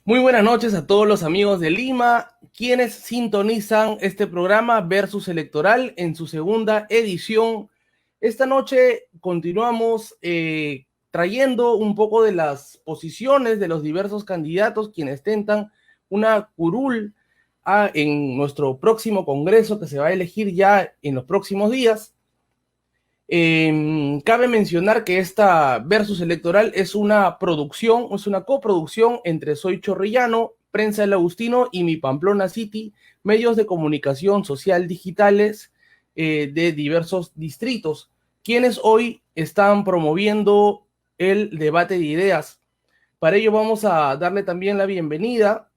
Muy buenas noches a todos los amigos de Lima, quienes sintonizan este programa Versus Electoral en su segunda edición. Esta noche continuamos trayendo un poco de las posiciones de los diversos candidatos quienes tentan una curul en nuestro próximo congreso que se va a elegir ya en los próximos días. Cabe mencionar que esta Versus Electoral es una producción, es una coproducción entre Soy Chorrillano, Prensa del Agustino y Mi Pamplona City, medios de comunicación social digitales de diversos distritos, quienes hoy están promoviendo el debate de ideas. Para ello vamos a darle también la bienvenida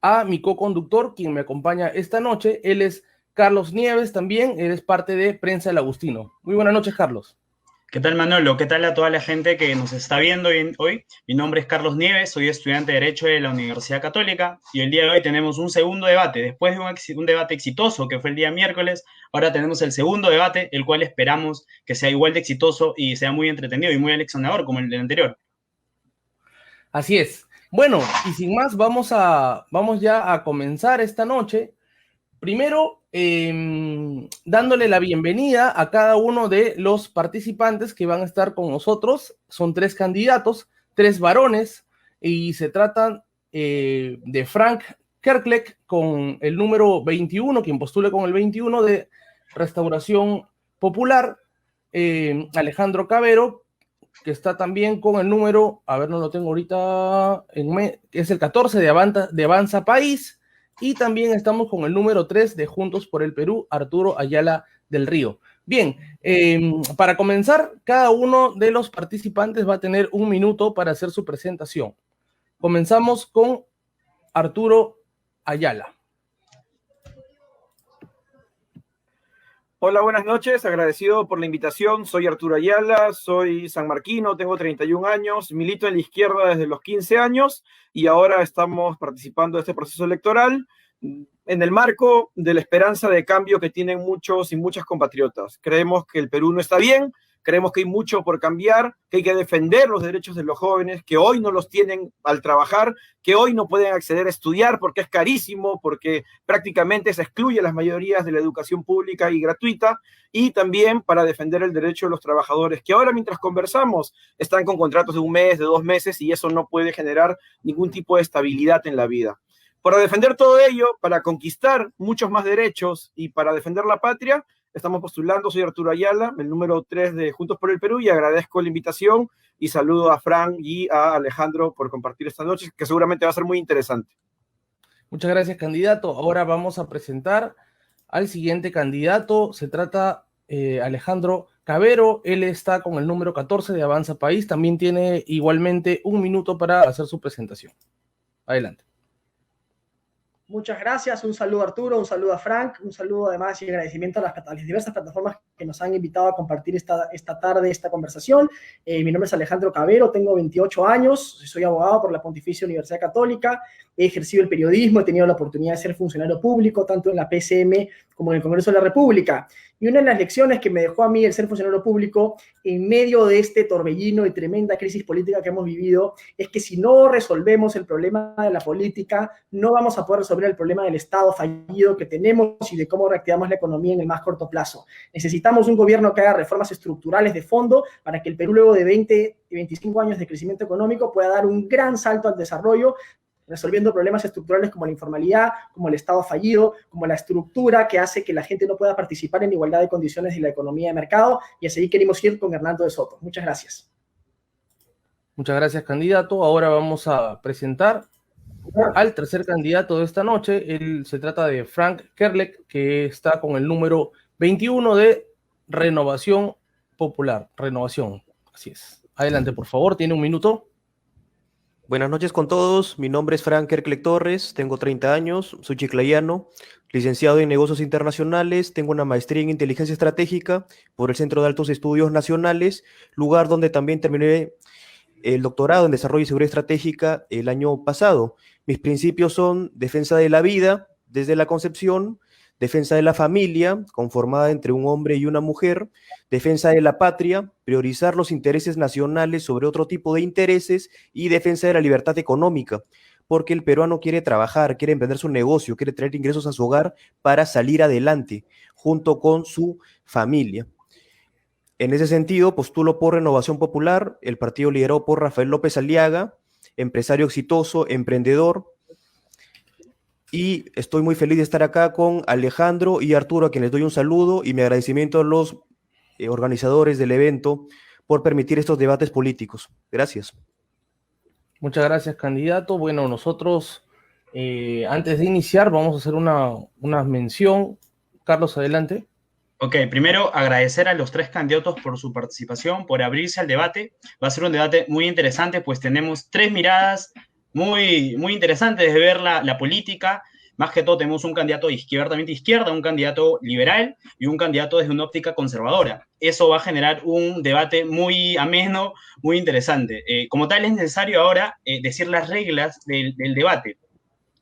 a mi co-conductor, quien me acompaña esta noche. Él es Carlos Nieves también, eres parte de Prensa del Agustino. Muy buenas noches, Carlos. ¿Qué tal, Manolo? ¿Qué tal a toda la gente que nos está viendo hoy? Mi nombre es Carlos Nieves, soy estudiante de Derecho de la Universidad Católica y el día de hoy tenemos un segundo debate. Después de un debate exitoso que fue el día miércoles, ahora tenemos el segundo debate, el cual esperamos que sea igual de exitoso y sea muy entretenido y muy aleccionador como el del anterior. Así es. Bueno, y sin más, vamos ya a comenzar esta noche. Primero, dándole la bienvenida a cada uno de los participantes que van a estar con nosotros. Son tres candidatos, tres varones, y se tratan de Frank Kerkleck con el número 21, quien postule con el 21 de Restauración Popular, Alejandro Cabero, que está también con el número, a ver, no lo tengo ahorita, que es el 14 de Avanza País, y también estamos con el número 3 de Juntos por el Perú, Arturo Ayala del Río. Bien, para comenzar, cada uno de los participantes va a tener un minuto para hacer su presentación. Comenzamos con Arturo Ayala. Hola, buenas noches, agradecido por la invitación. Soy Arturo Ayala, soy sanmarquino, tengo 31 años, milito en la izquierda desde los 15 años y ahora estamos participando de este proceso electoral en el marco de la esperanza de cambio que tienen muchos y muchas compatriotas. Creemos que el Perú no está bien, creemos que hay mucho por cambiar, que hay que defender los derechos de los jóvenes, que hoy no los tienen al trabajar, que hoy no pueden acceder a estudiar porque es carísimo, porque prácticamente se excluye a las mayorías de la educación pública y gratuita, y también para defender el derecho de los trabajadores, que ahora mientras conversamos están con contratos de un mes, de 2 meses, y eso no puede generar ningún tipo de estabilidad en la vida. Para defender todo ello, para conquistar muchos más derechos y para defender la patria, estamos postulando. Soy Arturo Ayala, el número 3 de Juntos por el Perú, y agradezco la invitación y saludo a Fran y a Alejandro por compartir esta noche, que seguramente va a ser muy interesante. Muchas gracias, candidato. Ahora vamos a presentar al siguiente candidato. Se trata Alejandro Cabero. Él está con el número 14 de Avanza País. También tiene igualmente un minuto para hacer su presentación. Adelante. Muchas gracias, un saludo a Arturo, un saludo a Frank, un saludo además y agradecimiento a las diversas plataformas que nos han invitado a compartir esta tarde esta conversación. Mi nombre es Alejandro Cabero, tengo 28 años, soy abogado por la Pontificia Universidad Católica, he ejercido el periodismo, he tenido la oportunidad de ser funcionario público, tanto en la PCM como en el Congreso de la República. Y una de las lecciones que me dejó a mí el ser funcionario público en medio de este torbellino y tremenda crisis política que hemos vivido es que si no resolvemos el problema de la política, no vamos a poder resolver el problema del Estado fallido que tenemos y de cómo reactivamos la economía en el más corto plazo. Necesitamos un gobierno que haga reformas estructurales de fondo para que el Perú, luego de 20 y 25 años de crecimiento económico, pueda dar un gran salto al desarrollo, resolviendo problemas estructurales como la informalidad, como el Estado fallido, como la estructura que hace que la gente no pueda participar en igualdad de condiciones de la economía de mercado, y así queremos ir con Hernando de Soto. Muchas gracias. Muchas gracias, candidato. Ahora vamos a presentar al tercer candidato de esta noche. Él se trata de Frank Kerkleck, que está con el número 21 de Renovación Popular. Renovación, así es. Adelante, por favor, tiene un minuto. Buenas noches con todos, mi nombre es Frank Kerkleck Torres, tengo 30 años, soy chiclayano, licenciado en negocios internacionales, tengo una maestría en inteligencia estratégica por el Centro de Altos Estudios Nacionales, lugar donde también terminé el doctorado en desarrollo y seguridad estratégica el año pasado. Mis principios son defensa de la vida desde la concepción, defensa de la familia, conformada entre un hombre y una mujer, defensa de la patria, priorizar los intereses nacionales sobre otro tipo de intereses y defensa de la libertad económica. porque el peruano quiere trabajar, quiere emprender su negocio, quiere traer ingresos a su hogar para salir adelante junto con su familia. En ese sentido, postulo por Renovación Popular, el partido liderado por Rafael López Aliaga, empresario exitoso, emprendedor, y estoy muy feliz de estar acá con Alejandro y Arturo, a quienes doy un saludo y mi agradecimiento a los organizadores del evento por permitir estos debates políticos. Gracias. Muchas gracias, candidato. Bueno, nosotros, antes de iniciar, vamos a hacer una mención. Carlos, adelante. Ok, primero agradecer a los 3 candidatos por su participación, por abrirse al debate. Va a ser un debate muy interesante, pues tenemos 3 miradas muy, muy interesantes de ver la política. Más que todo tenemos un candidato abiertamente izquierda, un candidato liberal y un candidato desde una óptica conservadora. Eso va a generar un debate muy ameno, muy interesante. Como tal, es necesario ahora decir las reglas del debate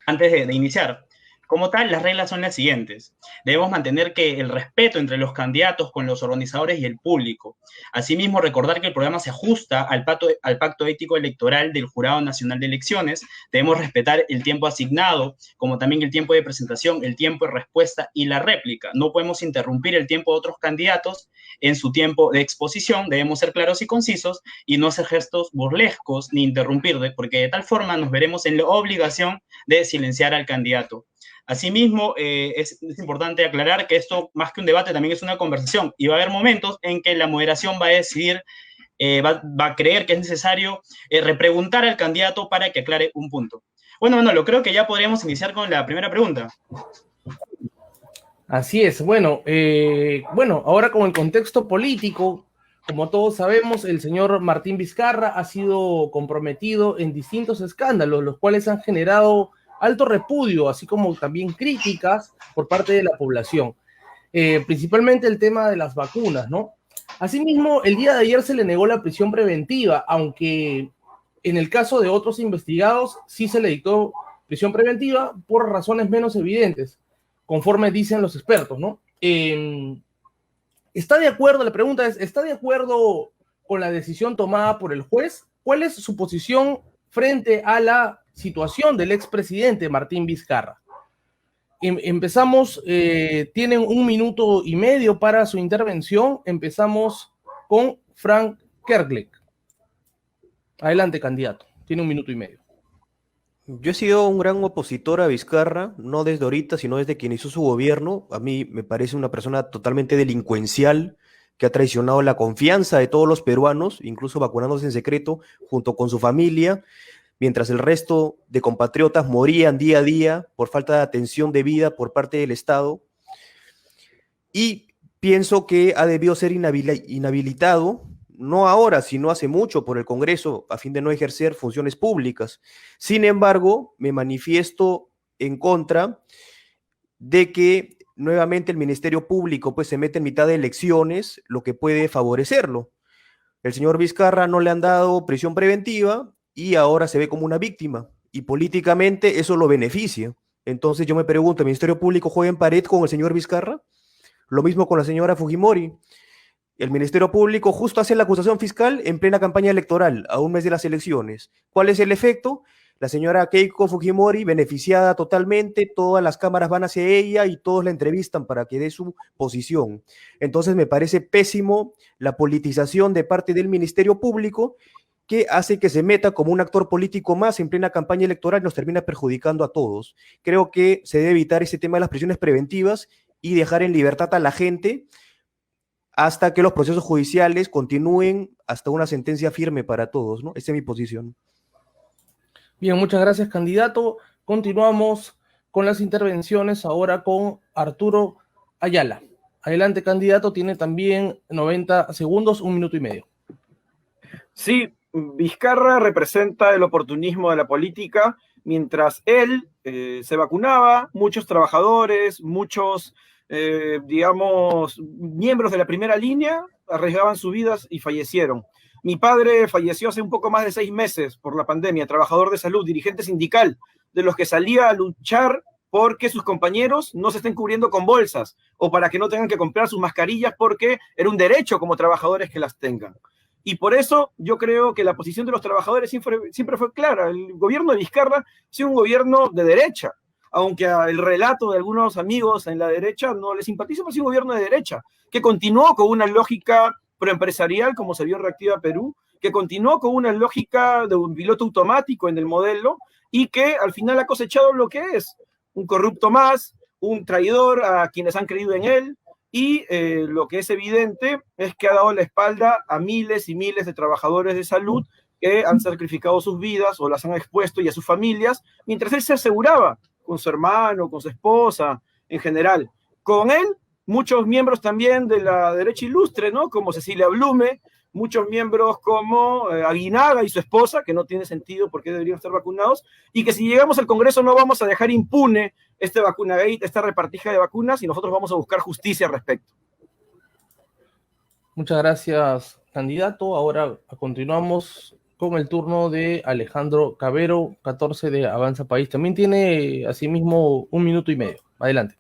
antes de iniciar. Como tal, las reglas son las siguientes. Debemos mantener que el respeto entre los candidatos con los organizadores y el público. Asimismo, recordar que el programa se ajusta al pacto ético electoral del Jurado Nacional de Elecciones. Debemos respetar el tiempo asignado, como también el tiempo de presentación, el tiempo de respuesta y la réplica. No podemos interrumpir el tiempo de otros candidatos en su tiempo de exposición. Debemos ser claros y concisos y no hacer gestos burlescos ni interrumpirle, porque de tal forma nos veremos en la obligación de silenciar al candidato. Asimismo, es importante aclarar que esto, más que un debate, también es una conversación y va a haber momentos en que la moderación va a decidir, va a creer que es necesario repreguntar al candidato para que aclare un punto. Bueno, Manolo, creo que ya podríamos iniciar con la primera pregunta. Así es. Bueno, ahora con el contexto político, como todos sabemos, el señor Martín Vizcarra ha sido comprometido en distintos escándalos, los cuales han generado alto repudio, así como también críticas por parte de la población, principalmente el tema de las vacunas, ¿no? Asimismo, el día de ayer se le negó la prisión preventiva, aunque en el caso de otros investigados sí se le dictó prisión preventiva por razones menos evidentes, conforme dicen los expertos, ¿no? ¿Está de acuerdo? La pregunta es, ¿está de acuerdo con la decisión tomada por el juez? ¿Cuál es su posición frente a la situación del expresidente Martín Vizcarra? Empezamos, tienen 1 minuto y medio para su intervención. Empezamos con Frank Kerkleck. Adelante, candidato. Tiene 1 minuto y medio. Yo he sido un gran opositor a Vizcarra, no desde ahorita, sino desde que inició su gobierno. A mí me parece una persona totalmente delincuencial, que ha traicionado la confianza de todos los peruanos, incluso vacunándose en secreto junto con su familia, mientras el resto de compatriotas morían día a día por falta de atención debida por parte del Estado. Y pienso que ha debido ser inhabilitado, no ahora, sino hace mucho por el Congreso, a fin de no ejercer funciones públicas. Sin embargo, me manifiesto en contra de que nuevamente el Ministerio Público pues, se mete en mitad de elecciones, lo que puede favorecerlo. El señor Vizcarra no le han dado prisión preventiva y ahora se ve como una víctima, y políticamente eso lo beneficia. Entonces yo me pregunto, ¿el Ministerio Público juega en pared con el señor Vizcarra? Lo mismo con la señora Fujimori. El Ministerio Público justo hace la acusación fiscal en plena campaña electoral, a un mes de las elecciones. ¿Cuál es el efecto? La señora Keiko Fujimori, beneficiada totalmente, todas las cámaras van hacia ella y todos la entrevistan para que dé su posición. Entonces me parece pésimo la politización de parte del Ministerio Público, que hace que se meta como un actor político más en plena campaña electoral y nos termina perjudicando a todos. Creo que se debe evitar ese tema de las prisiones preventivas y dejar en libertad a la gente hasta que los procesos judiciales continúen hasta una sentencia firme para todos, ¿no? Esa es mi posición. Bien, muchas gracias, candidato. Continuamos con las intervenciones ahora con Arturo Ayala. Adelante, candidato, tiene también 90 segundos, 1 minuto y medio. Sí, Vizcarra representa el oportunismo de la política. Mientras él se vacunaba, muchos trabajadores, muchos miembros de la primera línea arriesgaban sus vidas y fallecieron. Mi padre falleció hace un poco más de 6 meses por la pandemia, trabajador de salud, dirigente sindical, de los que salía a luchar porque sus compañeros no se estén cubriendo con bolsas o para que no tengan que comprar sus mascarillas porque era un derecho como trabajadores que las tengan. Y por eso yo creo que la posición de los trabajadores siempre fue clara. El gobierno de Vizcarra ha sido un gobierno de derecha, aunque el relato de algunos amigos en la derecha no les simpatiza, pero ha sido un gobierno de derecha, que continuó con una lógica proempresarial, como se vio en Reactiva Perú, que continuó con una lógica de un piloto automático en el modelo, y que al final ha cosechado lo que es un corrupto más, un traidor a quienes han creído en él, y lo que es evidente es que ha dado la espalda a miles y miles de trabajadores de salud que han sacrificado sus vidas o las han expuesto, y a sus familias, mientras él se aseguraba con su hermano, con su esposa, en general. Con él, muchos miembros también de la derecha ilustre, ¿no? Como Cecilia Blume, muchos miembros como Aguinaga y su esposa, que no tiene sentido por qué deberían estar vacunados, y que si llegamos al Congreso no vamos a dejar impune este vacunagate, esta repartija de vacunas, y nosotros vamos a buscar justicia al respecto. Muchas gracias, candidato. Ahora continuamos con el turno de Alejandro Cabero, 14 de Avanza País. También tiene, asimismo, 1 minuto y medio. Adelante.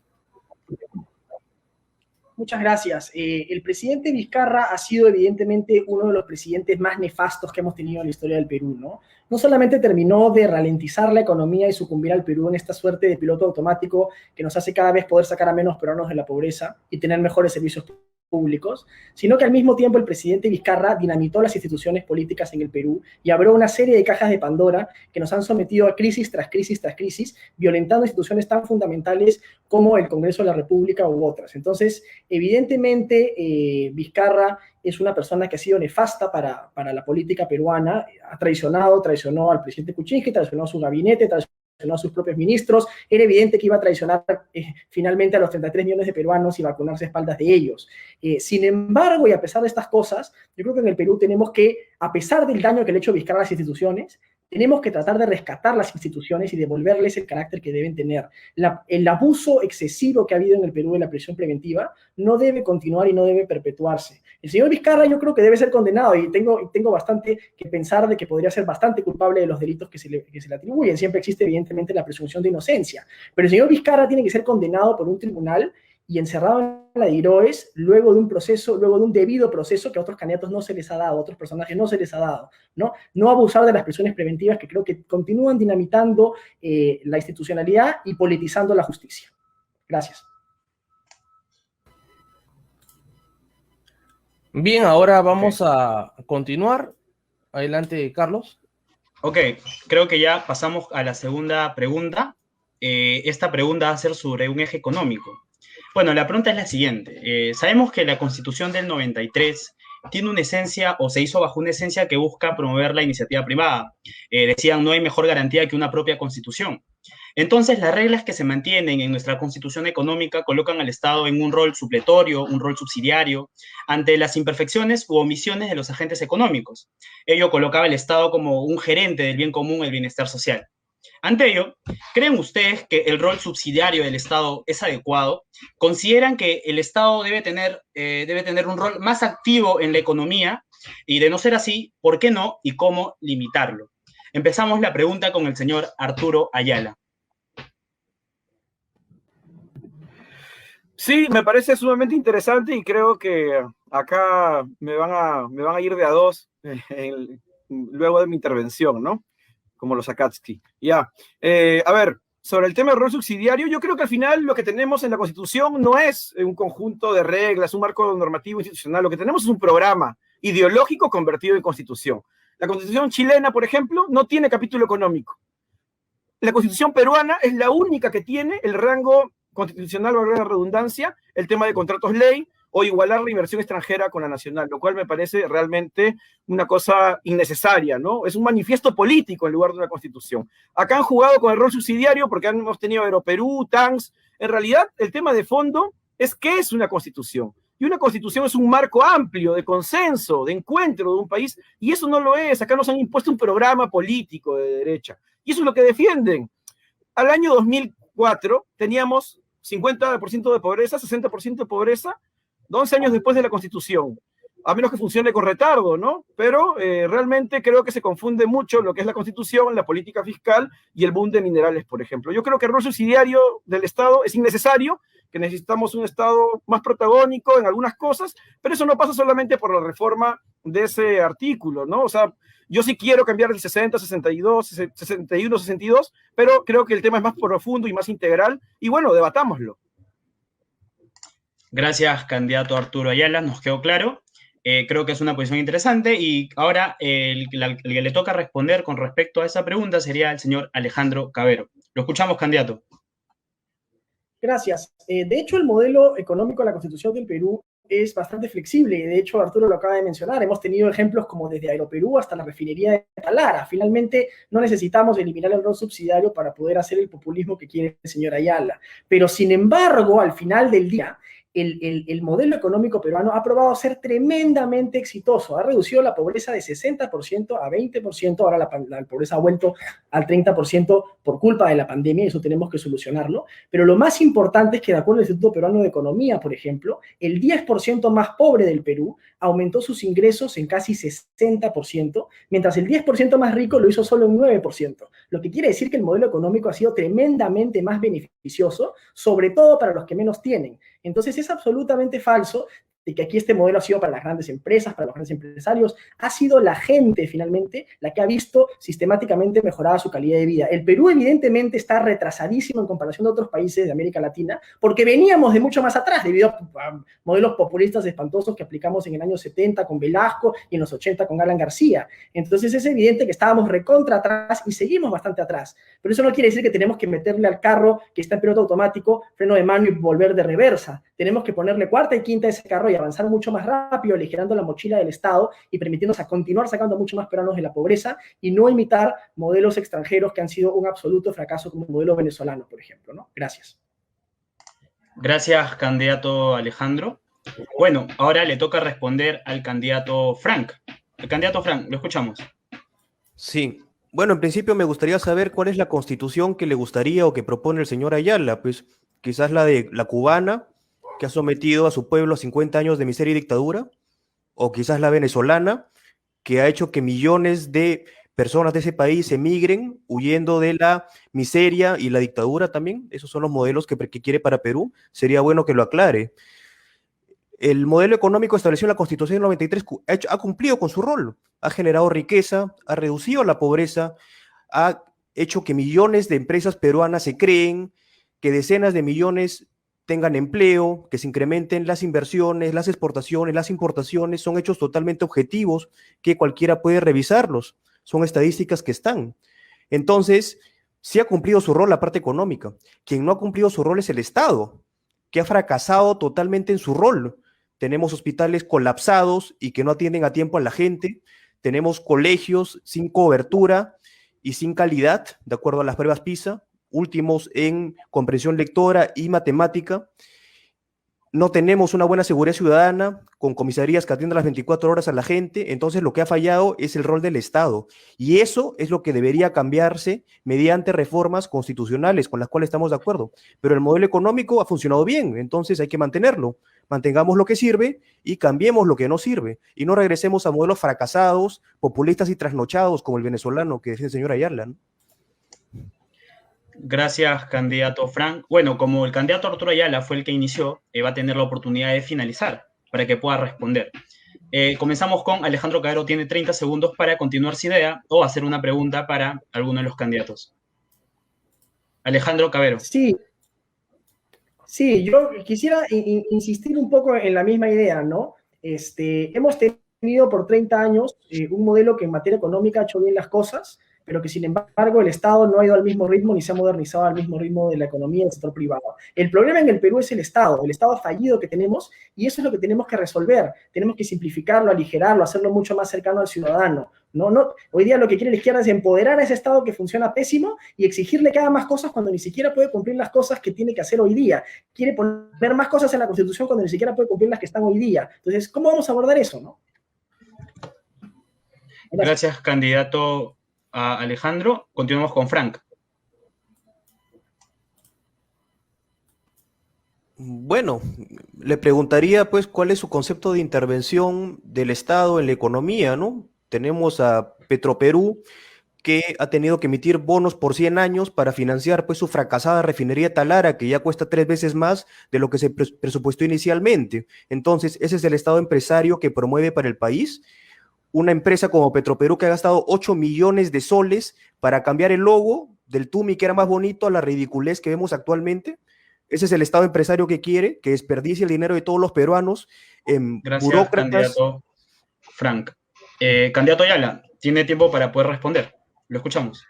Muchas gracias. El presidente Vizcarra ha sido evidentemente uno de los presidentes más nefastos que hemos tenido en la historia del Perú, ¿no? No solamente terminó de ralentizar la economía y sucumbir al Perú en esta suerte de piloto automático que nos hace cada vez poder sacar a menos peruanos de la pobreza y tener mejores servicios públicos, sino que al mismo tiempo el presidente Vizcarra dinamitó las instituciones políticas en el Perú y abrió una serie de cajas de Pandora que nos han sometido a crisis tras crisis tras crisis, violentando instituciones tan fundamentales como el Congreso de la República u otras. Entonces, evidentemente, Vizcarra es una persona que ha sido nefasta para la política peruana, traicionó al presidente Kuczynski, traicionó a su gabinete, traicionó a sus propios ministros. Era evidente que iba a traicionar finalmente a los 33 millones de peruanos y vacunarse a espaldas de ellos. Sin embargo, y a pesar de estas cosas, yo creo que en el Perú tenemos que, a pesar del daño que le ha hecho Vizcarra a las instituciones, tenemos que tratar de rescatar las instituciones y devolverles el carácter que deben tener. El abuso excesivo que ha habido en el Perú de la prisión preventiva no debe continuar y no debe perpetuarse. El señor Vizcarra yo creo que debe ser condenado, y tengo bastante que pensar de que podría ser bastante culpable de los delitos que se le atribuyen. Siempre existe evidentemente la presunción de inocencia, pero el señor Vizcarra tiene que ser condenado por un tribunal y encerrado en la DIROES luego de un proceso, luego de un debido proceso que a otros candidatos no se les ha dado, a otros personajes no se les ha dado, ¿no? No abusar de las prisiones preventivas, que creo que continúan dinamitando la institucionalidad y politizando la justicia. Gracias. Bien, ahora vamos a continuar. Adelante, Carlos. Ok, creo que ya pasamos a la segunda pregunta. Esta pregunta va a ser sobre un eje económico. Bueno, la pregunta es la siguiente. Sabemos que la Constitución del 93 tiene una esencia, o se hizo bajo una esencia que busca promover la iniciativa privada. Decían, no hay mejor garantía que una propia Constitución. Entonces, las reglas que se mantienen en nuestra Constitución económica colocan al Estado en un rol supletorio, un rol subsidiario, ante las imperfecciones u omisiones de los agentes económicos. Ello colocaba al Estado como un gerente del bien común, el bienestar social. Ante ello, ¿creen ustedes que el rol subsidiario del Estado es adecuado? ¿Consideran que el Estado debe tener un rol más activo en la economía? Y de no ser así, ¿por qué no y cómo limitarlo? Empezamos la pregunta con el señor Arturo Ayala. Sí, me parece sumamente interesante, y creo que acá me van a ir de a dos luego de mi intervención, ¿no? Como los Akatsuki. Ya. A ver, sobre el tema del rol subsidiario, yo creo que al final lo que tenemos en la Constitución no es un conjunto de reglas, un marco normativo institucional. Lo que tenemos es un programa ideológico convertido en Constitución. La Constitución chilena, por ejemplo, no tiene capítulo económico. La Constitución peruana es la única que tiene el rango constitucional, valga la redundancia, el tema de contratos ley, o igualar la inversión extranjera con la nacional, lo cual me parece realmente una cosa innecesaria, ¿no? Es un manifiesto político en lugar de una constitución. Acá han jugado con el rol subsidiario porque hemos tenido Aeroperú, TANS. En realidad, el tema de fondo es qué es una constitución. Y una constitución es un marco amplio de consenso, de encuentro de un país, y eso no lo es. Acá nos han impuesto un programa político de derecha, y eso es lo que defienden. Al año 2004 teníamos 50% de pobreza, 60% de pobreza, 11 años después de la Constitución, a menos que funcione con retardo, ¿no? Pero realmente creo que se confunde mucho lo que es la Constitución, la política fiscal y el boom de minerales, por ejemplo. Yo creo que el rol subsidiario del Estado es innecesario, que necesitamos un Estado más protagónico en algunas cosas, pero eso no pasa solamente por la reforma de ese artículo, ¿no? O sea, yo sí quiero cambiar el 60, 62, 61, 62, pero creo que el tema es más profundo y más integral, y bueno, debatámoslo. Gracias, candidato Arturo Ayala, nos quedó claro. Creo que es una posición interesante y ahora el que le toca responder con respecto a esa pregunta sería el señor Alejandro Cabero. Lo escuchamos, candidato. Gracias. De hecho, el modelo económico de la Constitución del Perú es bastante flexible. De hecho, Arturo lo acaba de mencionar. Hemos tenido ejemplos como desde Aeroperú hasta la refinería de Talara. Finalmente, no necesitamos eliminar el rol subsidiario para poder hacer el populismo que quiere el señor Ayala. Pero, sin embargo, al final del día, el modelo económico peruano ha probado ser tremendamente exitoso. Ha reducido la pobreza de 60% a 20%. Ahora la pobreza ha vuelto al 30% por culpa de la pandemia y eso tenemos que solucionarlo. Pero lo más importante es que, de acuerdo al Instituto Peruano de Economía, por ejemplo, el 10% más pobre del Perú aumentó sus ingresos en casi 60%, mientras el 10% más rico lo hizo solo en 9%. Lo que quiere decir que el modelo económico ha sido tremendamente más beneficioso, sobre todo para los que menos tienen. Entonces es absolutamente falso de que aquí este modelo ha sido para las grandes empresas, para los grandes empresarios. Ha sido la gente, finalmente, la que ha visto sistemáticamente mejorada su calidad de vida. El Perú, evidentemente, está retrasadísimo en comparación de otros países de América Latina, porque veníamos de mucho más atrás, debido a modelos populistas espantosos que aplicamos en el año 70 con Velasco y en los 80 con Alan García. Entonces es evidente que estábamos recontra atrás y seguimos bastante atrás. Pero eso no quiere decir que tenemos que meterle al carro que está en piloto automático, freno de mano y volver de reversa. Tenemos que ponerle cuarta y quinta a ese carro y avanzar mucho más rápido, aligerando la mochila del Estado y permitiéndonos a continuar sacando mucho más peruanos de la pobreza y no imitar modelos extranjeros que han sido un absoluto fracaso, como el modelo venezolano, por ejemplo, ¿no? Gracias. Gracias, candidato Alejandro. Bueno, ahora le toca responder al candidato Frank. El candidato Frank, lo escuchamos. Sí. Bueno, en principio me gustaría saber cuál es la constitución que le gustaría o que propone el señor Ayala. Pues quizás la de la cubana, que ha sometido a su pueblo a 50 años de miseria y dictadura, o quizás la venezolana, que ha hecho que millones de personas de ese país emigren huyendo de la miseria y la dictadura también. Esos son los modelos que quiere para Perú. Sería bueno que lo aclare. El modelo económico establecido en la Constitución del 93 ha cumplido con su rol. Ha generado riqueza, ha reducido la pobreza, ha hecho que millones de empresas peruanas se creen, que decenas de millones tengan empleo, que se incrementen las inversiones, las exportaciones, las importaciones. Son hechos totalmente objetivos que cualquiera puede revisarlos. Son estadísticas que están. Entonces, sí ha cumplido su rol la parte económica. Quien no ha cumplido su rol es el Estado, que ha fracasado totalmente en su rol. Tenemos hospitales colapsados y que no atienden a tiempo a la gente. Tenemos colegios sin cobertura y sin calidad, de acuerdo a las pruebas PISA, últimos en comprensión lectora y matemática. No tenemos una buena seguridad ciudadana con comisarías que atiendan las 24 horas a la gente. Entonces lo que ha fallado es el rol del Estado. Y eso es lo que debería cambiarse mediante reformas constitucionales con las cuales estamos de acuerdo. Pero el modelo económico ha funcionado bien, entonces hay que mantenerlo. Mantengamos lo que sirve y cambiemos lo que no sirve. Y no regresemos a modelos fracasados, populistas y trasnochados como el venezolano que decía el señor Ayala, ¿no? Gracias, candidato Frank. Bueno, como el candidato Arturo Ayala fue el que inició, va a tener la oportunidad de finalizar para que pueda responder. Comenzamos con Alejandro Cabero, tiene 30 segundos para continuar su idea o hacer una pregunta para alguno de los candidatos. Alejandro Cabero. Sí, yo quisiera insistir un poco en la misma idea, ¿no? Hemos tenido por 30 años un modelo que en materia económica ha hecho bien las cosas, pero que sin embargo el Estado no ha ido al mismo ritmo ni se ha modernizado al mismo ritmo de la economía del sector privado. El problema en el Perú es el Estado fallido que tenemos, y eso es lo que tenemos que resolver. Tenemos que simplificarlo, aligerarlo, hacerlo mucho más cercano al ciudadano. No, hoy día lo que quiere la izquierda es empoderar a ese Estado que funciona pésimo y exigirle que haga más cosas cuando ni siquiera puede cumplir las cosas que tiene que hacer hoy día. Quiere poner más cosas en la Constitución cuando ni siquiera puede cumplir las que están hoy día. Entonces, ¿cómo vamos a abordar eso, no? Gracias, candidato a Alejandro. Continuamos con Frank. Bueno, le preguntaría pues cuál es su concepto de intervención del Estado en la economía, ¿no? Tenemos a Petroperú, que ha tenido que emitir bonos por 100 años para financiar pues su fracasada refinería Talara, que ya cuesta 3 veces más de lo que se presupuestó inicialmente. Entonces, ese es el Estado empresario que promueve para el país. Una empresa como Petroperú que ha gastado 8 millones de soles para cambiar el logo del Tumi, que era más bonito, a la ridiculez que vemos actualmente. Ese es el Estado empresario que quiere, que desperdicie el dinero de todos los peruanos en Gracias, burócratas. candidato Frank. Candidato Ayala, tiene tiempo para poder responder. Lo escuchamos.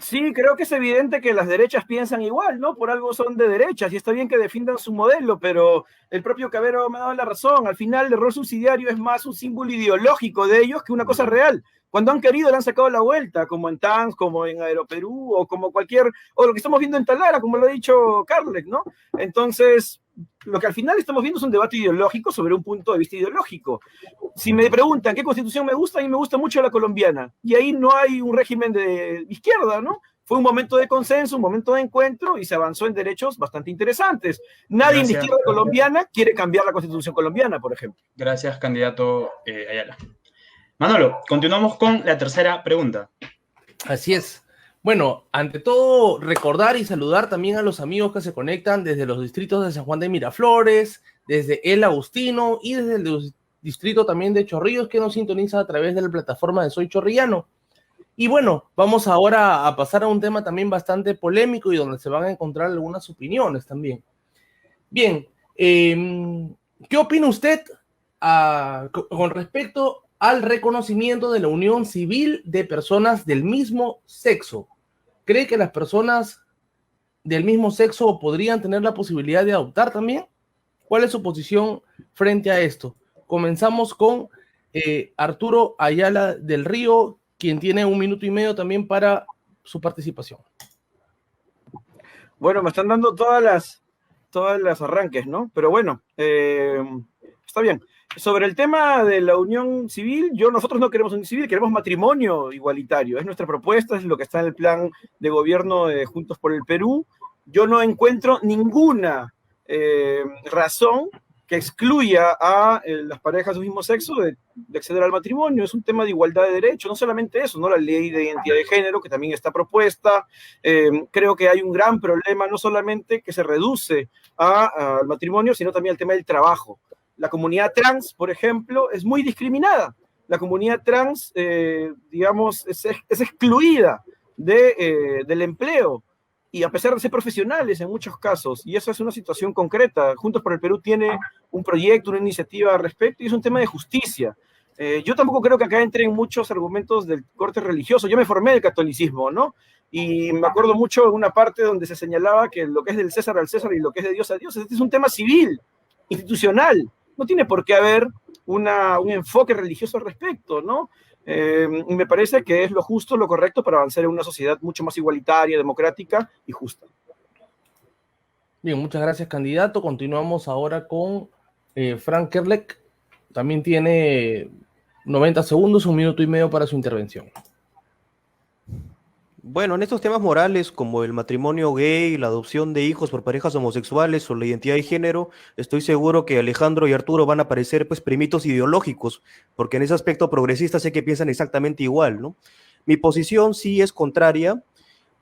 Sí, creo que es evidente que las derechas piensan igual, ¿no? Por algo son de derechas y está bien que defiendan su modelo, pero el propio Cabero me ha dado la razón. Al final, el rol subsidiario es más un símbolo ideológico de ellos que una cosa real. Cuando han querido, le han sacado la vuelta, como en TANS, como en Aeroperú, o como o lo que estamos viendo en Talara, como lo ha dicho Carles, ¿no? Entonces, lo que al final estamos viendo es un debate ideológico sobre un punto de vista ideológico. Si me preguntan qué constitución me gusta, a mí me gusta mucho la colombiana. Y ahí no hay un régimen de izquierda, ¿no? Fue un momento de consenso, un momento de encuentro y se avanzó en derechos bastante interesantes. Nadie en la izquierda colombiana quiere cambiar la constitución colombiana, por ejemplo. Gracias, candidato Ayala. Manolo, continuamos con la tercera pregunta. Así es. Bueno, ante todo, recordar y saludar también a los amigos que se conectan desde los distritos de San Juan de Miraflores, desde El Agustino y desde el distrito también de Chorrillos, que nos sintoniza a través de la plataforma de Soy Chorrillano. Y bueno, vamos ahora a pasar a un tema también bastante polémico y donde se van a encontrar algunas opiniones también. Bien, ¿qué opina usted con respecto al reconocimiento de la unión civil de personas del mismo sexo? ¿Cree que las personas del mismo sexo podrían tener la posibilidad de adoptar también? ¿Cuál es su posición frente a esto? Comenzamos con Arturo Ayala del Río, quien tiene 1 minuto y medio también para su participación. Bueno, me están dando todas las arranques, ¿no? Pero bueno, está bien. Sobre el tema de la unión civil, nosotros no queremos unión civil, queremos matrimonio igualitario. Es nuestra propuesta, es lo que está en el plan de gobierno de Juntos por el Perú. Yo no encuentro ninguna razón que excluya a las parejas del mismo sexo de acceder al matrimonio. Es un tema de igualdad de derechos, no solamente eso, ¿no? La ley de identidad de género, que también está propuesta. Creo que hay un gran problema, no solamente que se reduce al matrimonio, sino también al tema del trabajo. La comunidad trans, por ejemplo, es muy discriminada. La comunidad trans, digamos, es excluida del empleo, y a pesar de ser profesionales en muchos casos, y eso es una situación concreta. Juntos por el Perú tiene un proyecto, una iniciativa al respecto, y es un tema de justicia. Yo tampoco creo que acá entren muchos argumentos del corte religioso. Yo me formé del catolicismo, ¿no? Y me acuerdo mucho de una parte donde se señalaba que lo que es del César al César y lo que es de Dios a Dios. Este es un tema civil, institucional. No tiene por qué haber un enfoque religioso al respecto, ¿no? Y me parece que es lo justo, lo correcto para avanzar en una sociedad mucho más igualitaria, democrática y justa. Bien, muchas gracias, candidato. Continuamos ahora con Frank Kerlek. También tiene 90 segundos, 1 minuto y medio para su intervención. Bueno, en estos temas morales como el matrimonio gay, la adopción de hijos por parejas homosexuales o la identidad de género, estoy seguro que Alejandro y Arturo van a parecer pues primitos ideológicos, porque en ese aspecto progresista sé que piensan exactamente igual, ¿no? Mi posición sí es contraria,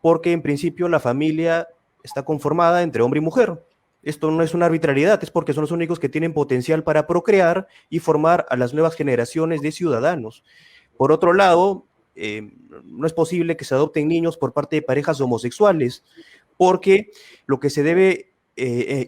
porque en principio la familia está conformada entre hombre y mujer. Esto no es una arbitrariedad, es porque son los únicos que tienen potencial para procrear y formar a las nuevas generaciones de ciudadanos. Por otro lado, no es posible que se adopten niños por parte de parejas homosexuales, porque lo que se debe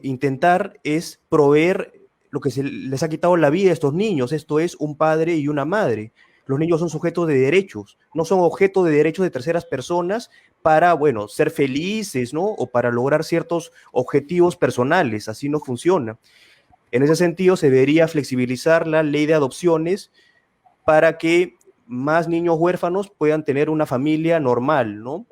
intentar es proveer lo que se les ha quitado la vida a estos niños, esto es un padre y una madre. Los niños son sujetos de derechos, no son objeto de derechos de terceras personas para, bueno, ser felices, ¿no? O para lograr ciertos objetivos personales, así no funciona. En ese sentido, se debería flexibilizar la ley de adopciones para que más niños huérfanos puedan tener una familia normal, ¿no?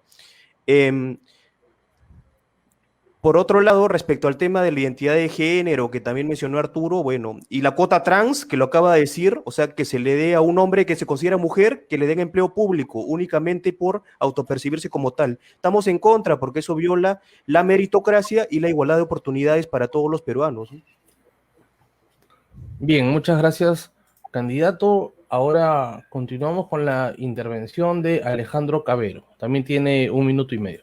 Por otro lado, respecto al tema de la identidad de género que también mencionó Arturo, bueno, y la cuota trans, que lo acaba de decir, o sea, que se le dé a un hombre que se considera mujer, que le den empleo público únicamente por autopercibirse como tal. Estamos en contra porque eso viola la meritocracia y la igualdad de oportunidades para todos los peruanos, ¿no? Bien, muchas gracias, candidato. Ahora continuamos con la intervención de Alejandro Cabero. También tiene 1 minuto y medio.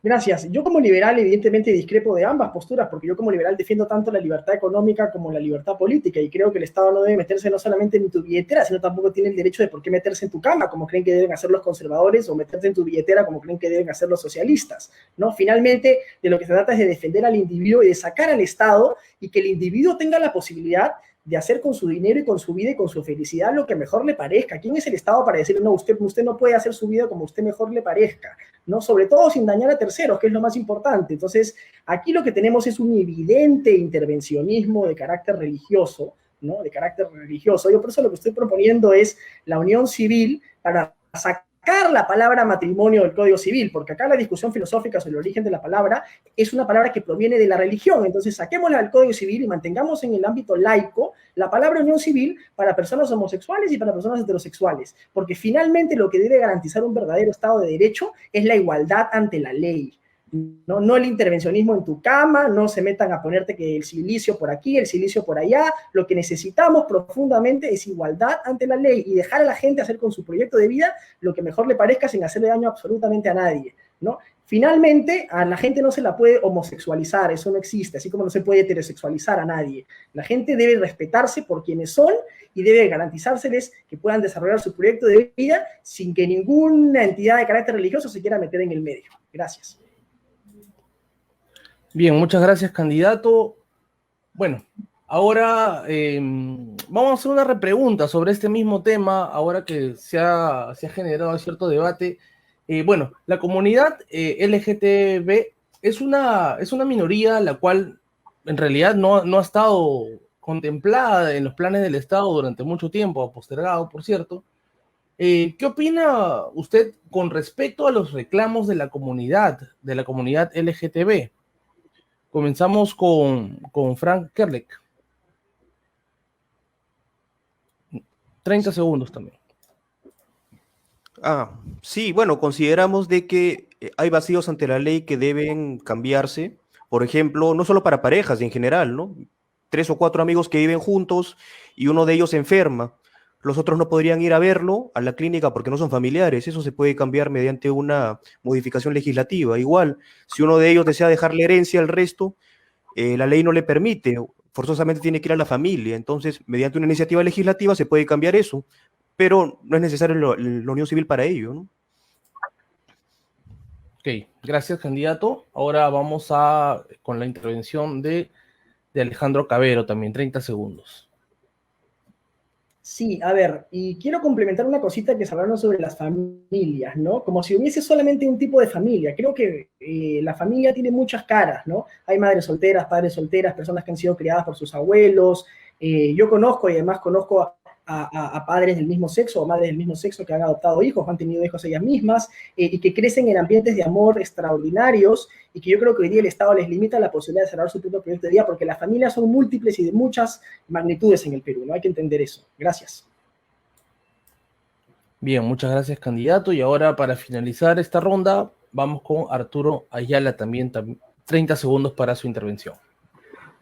Gracias. Yo como liberal evidentemente discrepo de ambas posturas, porque yo como liberal defiendo tanto la libertad económica como la libertad política, y creo que el Estado no debe meterse no solamente en tu billetera, sino tampoco tiene el derecho de por qué meterse en tu cama, como creen que deben hacer los conservadores, o meterse en tu billetera, como creen que deben hacer los socialistas, ¿no? Finalmente, de lo que se trata es de defender al individuo y de sacar al Estado, y que el individuo tenga la posibilidad de hacer con su dinero y con su vida y con su felicidad lo que mejor le parezca. ¿Quién es el Estado para decirle, no, usted no puede hacer su vida como usted mejor le parezca? ¿No? Sobre todo sin dañar a terceros, que es lo más importante. Entonces, aquí lo que tenemos es un evidente intervencionismo de carácter religioso, ¿no? De carácter religioso. Yo por eso lo que estoy proponiendo es la unión civil para sacar la palabra matrimonio del Código Civil, porque acá la discusión filosófica sobre el origen de la palabra es una palabra que proviene de la religión. Entonces, saquémosla del Código Civil y mantengamos en el ámbito laico la palabra unión civil para personas homosexuales y para personas heterosexuales, porque finalmente lo que debe garantizar un verdadero Estado de Derecho es la igualdad ante la ley. No el intervencionismo en tu cama, no se metan a ponerte que el silicio por aquí, el silicio por allá. Lo que necesitamos profundamente es igualdad ante la ley y dejar a la gente hacer con su proyecto de vida lo que mejor le parezca sin hacerle daño absolutamente a nadie, ¿no? Finalmente, a la gente no se la puede homosexualizar, eso no existe, así como no se puede heterosexualizar a nadie. La gente debe respetarse por quienes son y debe garantizárseles que puedan desarrollar su proyecto de vida sin que ninguna entidad de carácter religioso se quiera meter en el medio. Gracias. Bien, muchas gracias, candidato. Bueno, ahora vamos a hacer una repregunta sobre este mismo tema, ahora que se ha generado cierto debate. Bueno, la comunidad LGTB es una minoría la cual en realidad no ha estado contemplada en los planes del Estado durante mucho tiempo, postergado, por cierto. ¿Qué opina usted con respecto a los reclamos de la comunidad LGTB? Comenzamos con Frank Kerlek. 30 segundos también. Sí, bueno, consideramos de que hay vacíos ante la ley que deben cambiarse. Por ejemplo, no solo para parejas en general, ¿no? 3 o 4 amigos que viven juntos y uno de ellos se enferma. Los otros no podrían ir a verlo a la clínica porque no son familiares. Eso se puede cambiar mediante una modificación legislativa. Igual, si uno de ellos desea dejarle herencia al resto, la ley no le permite, forzosamente tiene que ir a la familia. Entonces, mediante una iniciativa legislativa se puede cambiar eso, pero no es necesario la unión civil para ello, ¿no? Ok, gracias, candidato. Ahora vamos con la intervención de Alejandro Cabero, también 30 segundos. Sí, a ver, y quiero complementar una cosita que se hablaron sobre las familias, ¿no? Como si hubiese solamente un tipo de familia. Creo que la familia tiene muchas caras, ¿no? Hay madres solteras, padres solteras, personas que han sido criadas por sus abuelos. Yo conozco y además conozco a padres del mismo sexo o madres del mismo sexo que han adoptado hijos, han tenido hijos ellas mismas, y que crecen en ambientes de amor extraordinarios, y que yo creo que hoy día el Estado les limita la posibilidad de desarrollar su propio proyecto de vida, porque las familias son múltiples y de muchas magnitudes en el Perú, ¿no? Hay que entender eso. Gracias. Bien, muchas gracias, candidato. Y ahora, para finalizar esta ronda, vamos con Arturo Ayala, también 30 segundos para su intervención.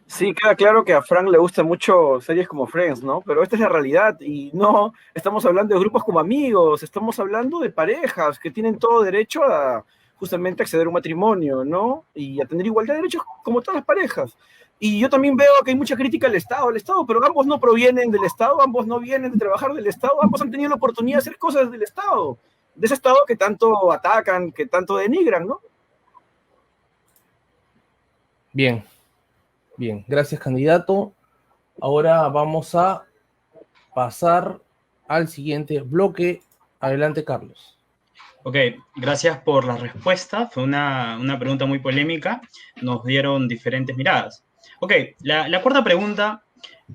Sí, queda claro que a Frank le gustan mucho series como Friends, ¿no? Pero esta es la realidad y no estamos hablando de grupos como amigos, estamos hablando de parejas que tienen todo derecho a justamente acceder a un matrimonio, ¿no? Y a tener igualdad de derechos como todas las parejas. Y yo también veo que hay mucha crítica al Estado, pero ambos no provienen del Estado, ambos no vienen de trabajar del Estado, ambos han tenido la oportunidad de hacer cosas del Estado, de ese Estado que tanto atacan, que tanto denigran, ¿no? Bien. Bien, gracias, candidato. Ahora vamos a pasar al siguiente bloque. Adelante, Carlos. Ok, gracias por la respuesta. Fue una pregunta muy polémica. Nos dieron diferentes miradas. Ok, la cuarta pregunta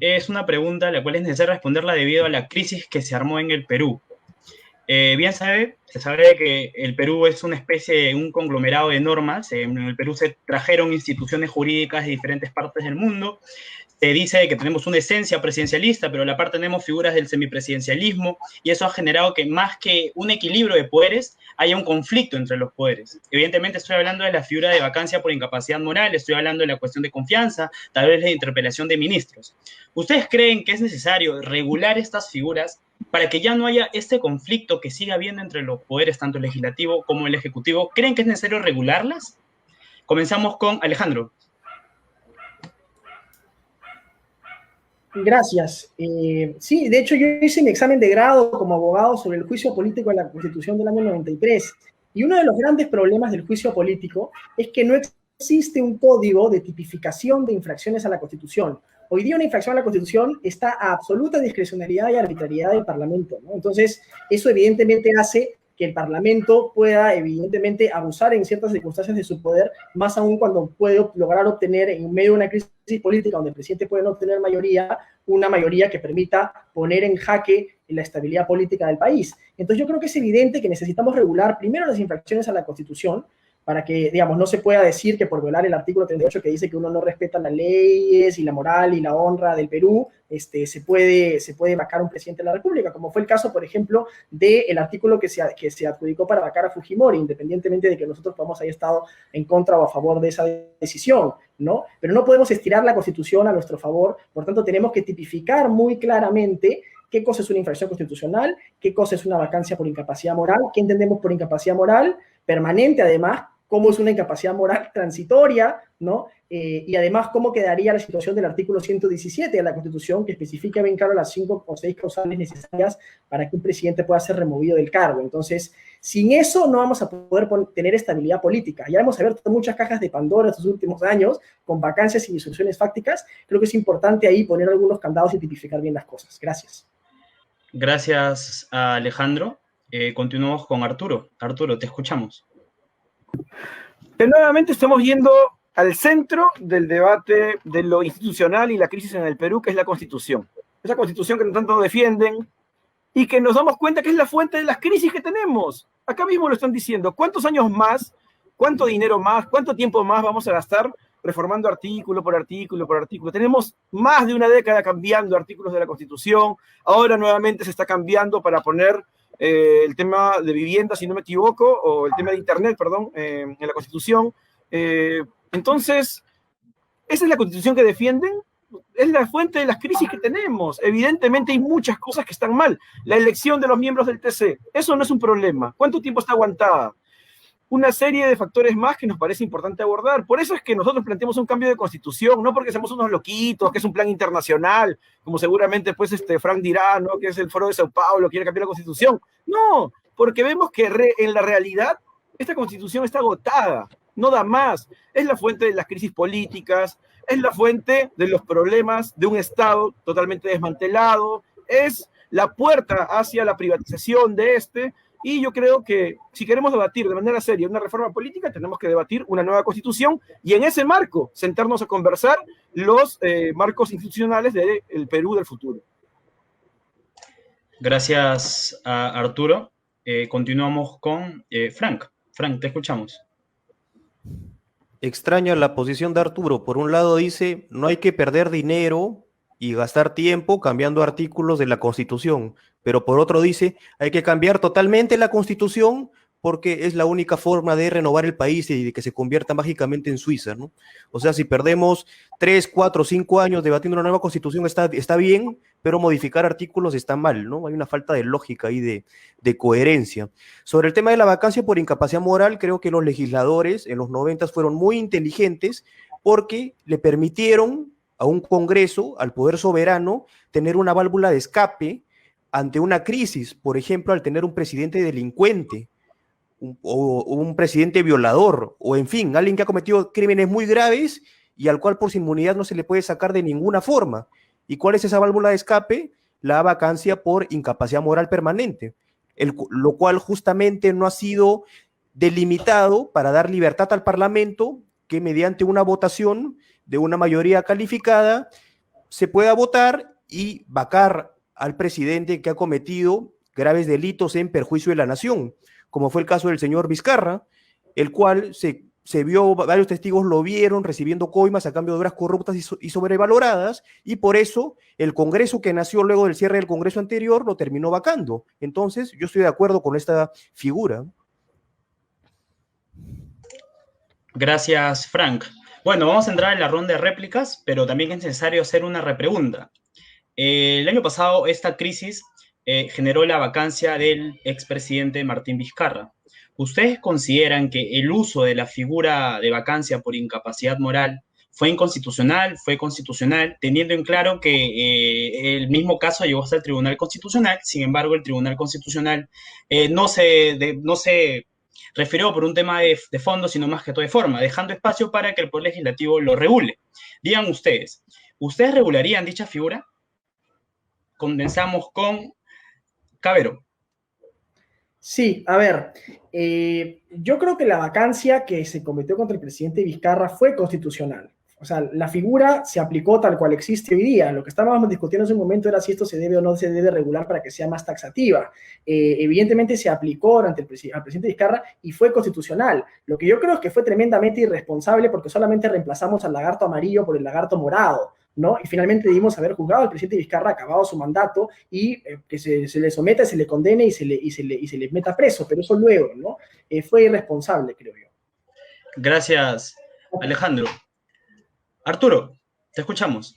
es una pregunta a la cual es necesario responderla debido a la crisis que se armó en el Perú. Se sabe que el Perú es una especie, un conglomerado de normas. En el Perú se trajeron instituciones jurídicas de diferentes partes del mundo. se dice que tenemos una esencia presidencialista, pero a la par tenemos figuras del semipresidencialismo, y eso ha generado que más que un equilibrio de poderes, haya un conflicto entre los poderes. Evidentemente estoy hablando de la figura de vacancia por incapacidad moral, estoy hablando de la cuestión de confianza, tal vez la interpelación de ministros. ¿Ustedes creen que es necesario regular estas figuras para que ya no haya este conflicto que siga habiendo entre los poderes, tanto el legislativo como el ejecutivo? ¿Creen que es necesario regularlas? Comenzamos con Alejandro. Gracias. Sí, de hecho yo hice mi examen de grado como abogado sobre el juicio político de la Constitución del año 93, y uno de los grandes problemas del juicio político es que no existe un código de tipificación de infracciones a la Constitución. Hoy día una infracción a la Constitución está a absoluta discrecionalidad y arbitrariedad del Parlamento, ¿no? Entonces, eso evidentemente hace que el Parlamento pueda, evidentemente, abusar en ciertas circunstancias de su poder, más aún cuando puede lograr obtener, en medio de una crisis política donde el presidente puede no obtener mayoría, una mayoría que permita poner en jaque la estabilidad política del país. Entonces, yo creo que es evidente que necesitamos regular primero las infracciones a la Constitución, para que, digamos, no se pueda decir que por violar el artículo 38 que dice que uno no respeta las leyes y la moral y la honra del Perú, se puede vacar a un presidente de la República, como fue el caso, por ejemplo, del artículo que se adjudicó para vacar a Fujimori, independientemente de que nosotros podamos haber estado en contra o a favor de esa decisión, ¿no? Pero no podemos estirar la Constitución a nuestro favor, por tanto tenemos que tipificar muy claramente qué cosa es una infracción constitucional, qué cosa es una vacancia por incapacidad moral, qué entendemos por incapacidad moral, permanente además, cómo es una incapacidad moral transitoria, ¿no? Y además cómo quedaría la situación del artículo 117 de la Constitución, que especifica bien claro las 5 o 6 causales necesarias para que un presidente pueda ser removido del cargo. Entonces, sin eso no vamos a poder tener estabilidad política. Ya hemos abierto muchas cajas de Pandora estos últimos años, con vacancias y disoluciones fácticas. Creo que es importante ahí poner algunos candados y tipificar bien las cosas. Gracias. Gracias a Alejandro. Continuamos con Arturo. Arturo, te escuchamos. Nuevamente estamos yendo al centro del debate de lo institucional y la crisis en el Perú, que es la Constitución. Esa Constitución que tanto defienden y que nos damos cuenta que es la fuente de las crisis que tenemos. Acá mismo lo están diciendo. ¿Cuántos años más, cuánto dinero más, cuánto tiempo más vamos a gastar reformando artículo por artículo por artículo? Tenemos más de una década cambiando artículos de la Constitución. Ahora nuevamente se está cambiando para poner el tema de vivienda, si no me equivoco, o el tema de Internet, perdón, en la Constitución. Entonces, ¿esa es la Constitución que defienden? Es la fuente de las crisis que tenemos. Evidentemente hay muchas cosas que están mal. La elección de los miembros del TC, eso no es un problema. ¿Cuánto tiempo está aguantada? Una serie de factores más que nos parece importante abordar. Por eso es que nosotros planteamos un cambio de Constitución, no porque seamos unos loquitos, que es un plan internacional, como seguramente pues Frank dirá, ¿no? Que es el Foro de Sao Paulo, quiere cambiar la Constitución. No, porque vemos que en la realidad esta Constitución está agotada, no da más. Es la fuente de las crisis políticas, es la fuente de los problemas de un Estado totalmente desmantelado, es la puerta hacia la privatización de y yo creo que si queremos debatir de manera seria una reforma política, tenemos que debatir una nueva Constitución y en ese marco sentarnos a conversar los marcos institucionales del Perú del futuro. Gracias a Arturo. Continuamos con Frank. Frank, te escuchamos. Extraña la posición de Arturo. Por un lado dice, no hay que perder dinero y gastar tiempo cambiando artículos de la Constitución, pero por otro dice, hay que cambiar totalmente la Constitución porque es la única forma de renovar el país y de que se convierta mágicamente en Suiza, ¿no? O sea, si perdemos 3, 4, 5 años debatiendo una nueva Constitución está bien, pero modificar artículos está mal, ¿no? Hay una falta de lógica ahí de coherencia. Sobre el tema de la vacancia por incapacidad moral, creo que los legisladores en los 90 fueron muy inteligentes porque le permitieron a un Congreso, al poder soberano, tener una válvula de escape ante una crisis, por ejemplo, al tener un presidente delincuente, o un presidente violador, o en fin, alguien que ha cometido crímenes muy graves y al cual por su inmunidad no se le puede sacar de ninguna forma. ¿Y cuál es esa válvula de escape? La vacancia por incapacidad moral permanente, lo cual justamente no ha sido delimitado para dar libertad al Parlamento que mediante una votación de una mayoría calificada se pueda votar y vacar al presidente que ha cometido graves delitos en perjuicio de la nación, como fue el caso del señor Vizcarra, el cual se se vio, varios testigos lo vieron recibiendo coimas a cambio de obras corruptas y sobrevaloradas, y por eso el Congreso que nació luego del cierre del Congreso anterior lo terminó vacando. Entonces, yo estoy de acuerdo con esta figura. Gracias, Frank. Bueno, vamos a entrar en la ronda de réplicas, pero también es necesario hacer una repregunta. El año pasado, esta crisis generó la vacancia del expresidente Martín Vizcarra. ¿Ustedes consideran que el uso de la figura de vacancia por incapacidad moral fue inconstitucional, fue constitucional, teniendo en claro que el mismo caso llegó hasta el Tribunal Constitucional? Sin embargo, el Tribunal Constitucional no se refirió por un tema de fondo, sino más que todo de forma, dejando espacio para que el Poder Legislativo lo regule. Digan ustedes, ¿ustedes regularían dicha figura? Comenzamos con Cabero. Sí, a ver, yo creo que la vacancia que se cometió contra el presidente Vizcarra fue constitucional. O sea, la figura se aplicó tal cual existe hoy día. Lo que estábamos discutiendo en ese momento era si esto se debe o no se debe regular para que sea más taxativa. Evidentemente se aplicó al presidente Vizcarra y fue constitucional. Lo que yo creo es que fue tremendamente irresponsable porque solamente reemplazamos al lagarto amarillo por el lagarto morado, ¿no? Y finalmente debimos haber juzgado al presidente Vizcarra acabado su mandato y que se le someta, se le condene y se le meta preso, pero eso luego, ¿no? Fue irresponsable, creo yo. Gracias, Alejandro. Arturo, te escuchamos.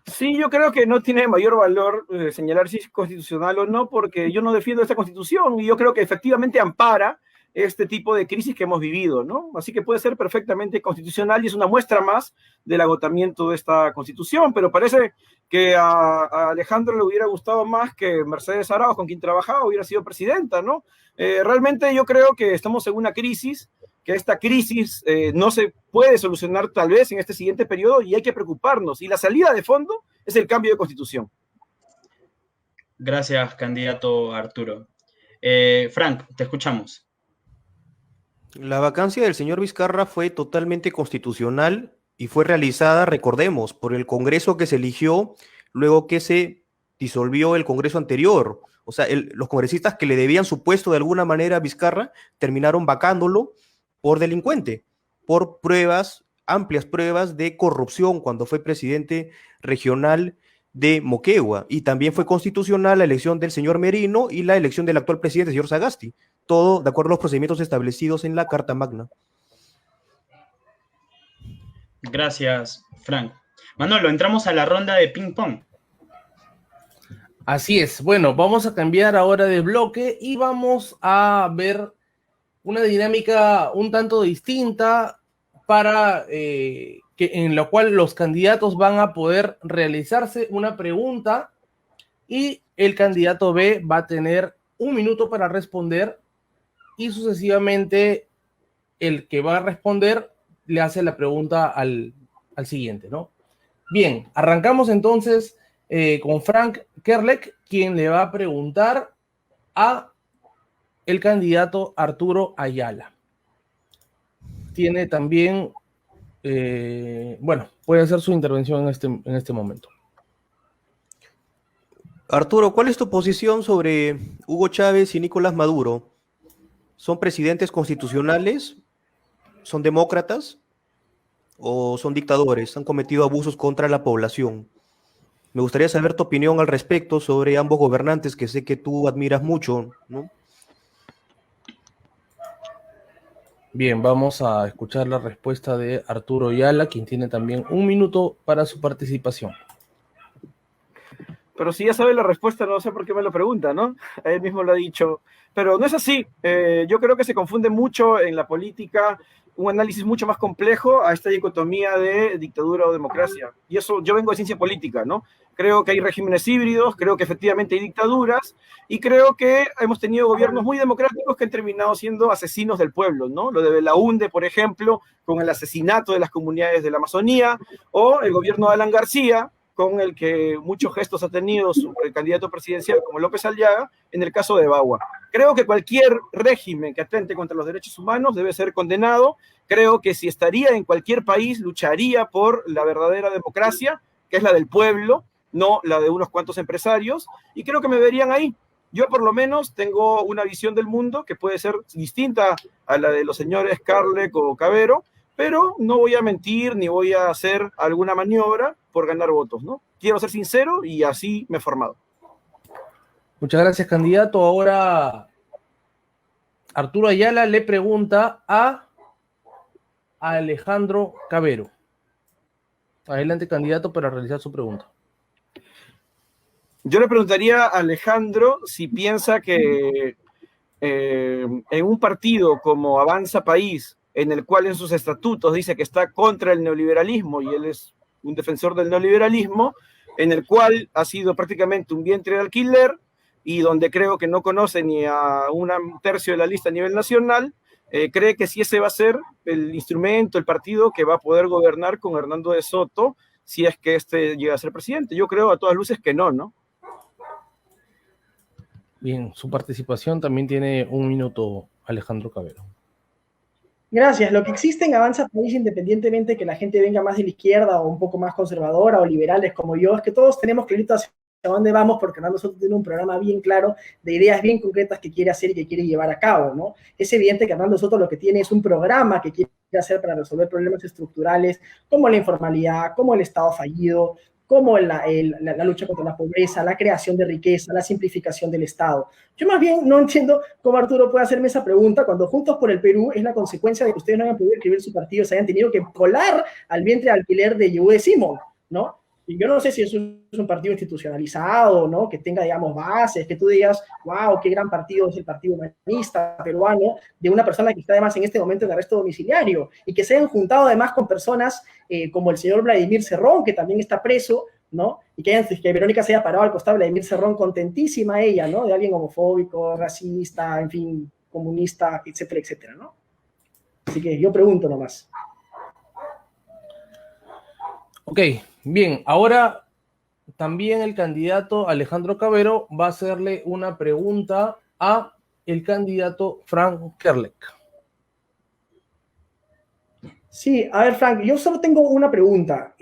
Sí, yo creo que no tiene mayor valor señalar si es constitucional o no, porque yo no defiendo esta constitución y yo creo que efectivamente ampara este tipo de crisis que hemos vivido, ¿no? Así que puede ser perfectamente constitucional y es una muestra más del agotamiento de esta constitución, pero parece que a Alejandro le hubiera gustado más que Mercedes Arauz, con quien trabajaba, hubiera sido presidenta, ¿no? Realmente yo creo que estamos en una crisis, que esta crisis no se puede solucionar tal vez en este siguiente periodo y hay que preocuparnos. Y la salida de fondo es el cambio de constitución. Gracias, candidato Arturo. Frank, te escuchamos. La vacancia del señor Vizcarra fue totalmente constitucional y fue realizada, recordemos, por el Congreso que se eligió luego que se disolvió el Congreso anterior. O sea, los congresistas que le debían su puesto de alguna manera a Vizcarra terminaron vacándolo por delincuente, por pruebas, amplias pruebas de corrupción cuando fue presidente regional de Moquegua. Y también fue constitucional la elección del señor Merino y la elección del actual presidente, el señor Sagasti. Todo de acuerdo a los procedimientos establecidos en la Carta Magna. Gracias, Frank. Manolo, entramos a la ronda de ping-pong. Así es. Bueno, vamos a cambiar ahora de bloque y vamos a ver una dinámica un tanto distinta para en la cual los candidatos van a poder realizarse una pregunta y el candidato B va a tener 1 minuto para responder y sucesivamente el que va a responder le hace la pregunta al siguiente, ¿no? Bien, arrancamos entonces con Frank Kerlek, quien le va a preguntar a el candidato Arturo Ayala. Tiene también, bueno, puede hacer su intervención en este momento. Arturo, ¿cuál es tu posición sobre Hugo Chávez y Nicolás Maduro? ¿Son presidentes constitucionales? ¿Son demócratas? ¿O son dictadores? ¿Han cometido abusos contra la población? Me gustaría saber tu opinión al respecto sobre ambos gobernantes que sé que tú admiras mucho, ¿no? Bien, vamos a escuchar la respuesta de Arturo Ayala, quien tiene también 1 minuto para su participación. Pero si ya sabe la respuesta, no sé por qué me lo pregunta, ¿no? Él mismo lo ha dicho. Pero no es así. Yo creo que se confunde mucho en la política un análisis mucho más complejo a esta dicotomía de dictadura o democracia. Y eso, yo vengo de ciencia política, ¿no? Creo que hay regímenes híbridos, creo que efectivamente hay dictaduras, y creo que hemos tenido gobiernos muy democráticos que han terminado siendo asesinos del pueblo, ¿no? Lo de Belaúnde, por ejemplo, con el asesinato de las comunidades de la Amazonía, o el gobierno de Alan García, con el que muchos gestos ha tenido el candidato presidencial como López Aliaga, en el caso de Bagua. Creo que cualquier régimen que atente contra los derechos humanos debe ser condenado. Creo que si estaría en cualquier país, lucharía por la verdadera democracia, que es la del pueblo, no la de unos cuantos empresarios, y creo que me verían ahí. Yo por lo menos tengo una visión del mundo que puede ser distinta a la de los señores Carlec o Cavero, pero no voy a mentir ni voy a hacer alguna maniobra por ganar votos, ¿no? Quiero ser sincero y así me he formado. Muchas gracias, candidato. Ahora Arturo Ayala le pregunta a Alejandro Cavero. Adelante, candidato, para realizar su pregunta. Yo le preguntaría a Alejandro si piensa que en un partido como Avanza País, en el cual en sus estatutos dice que está contra el neoliberalismo y él es un defensor del neoliberalismo, en el cual ha sido prácticamente un vientre de alquiler y donde creo que no conoce ni a un tercio de la lista a nivel nacional, cree que si ese va a ser el instrumento, el partido que va a poder gobernar con Hernando de Soto si es que este llega a ser presidente. Yo creo a todas luces que no, ¿no? Bien, su participación también tiene 1 minuto, Alejandro Cavero. Gracias. Lo que existe en Avanza País, independientemente que la gente venga más de la izquierda o un poco más conservadora o liberales como yo, es que todos tenemos clarito hacia dónde vamos, porque nosotros tenemos un programa bien claro de ideas bien concretas que quiere hacer y que quiere llevar a cabo, ¿no? Es evidente que Hernando Soto lo que tiene es un programa que quiere hacer para resolver problemas estructurales como la informalidad, como el Estado fallido, como la lucha contra la pobreza, la creación de riqueza, la simplificación del Estado. Yo más bien no entiendo cómo Arturo puede hacerme esa pregunta cuando Juntos por el Perú es la consecuencia de que ustedes no hayan podido escribir su partido, se hayan tenido que colar al vientre de alquiler de Yehudi Simón, ¿no? Y yo no sé si eso es un partido institucionalizado, ¿no? Que tenga, digamos, bases, que tú digas, wow, qué gran partido es el Partido Humanista peruano, de una persona que está además en este momento en arresto domiciliario, y que se hayan juntado además con personas como el señor Vladimir Cerrón, que también está preso, ¿no? Y que Verónica se haya parado al costado de Vladimir Cerrón, contentísima ella, ¿no? De alguien homofóbico, racista, en fin, comunista, etcétera, etcétera, ¿no? Así que yo pregunto nomás. Ok, bien, ahora también el candidato Alejandro Cavero va a hacerle una pregunta a el candidato Frank Kerlek. Sí, a ver, Frank, yo solo tengo una pregunta.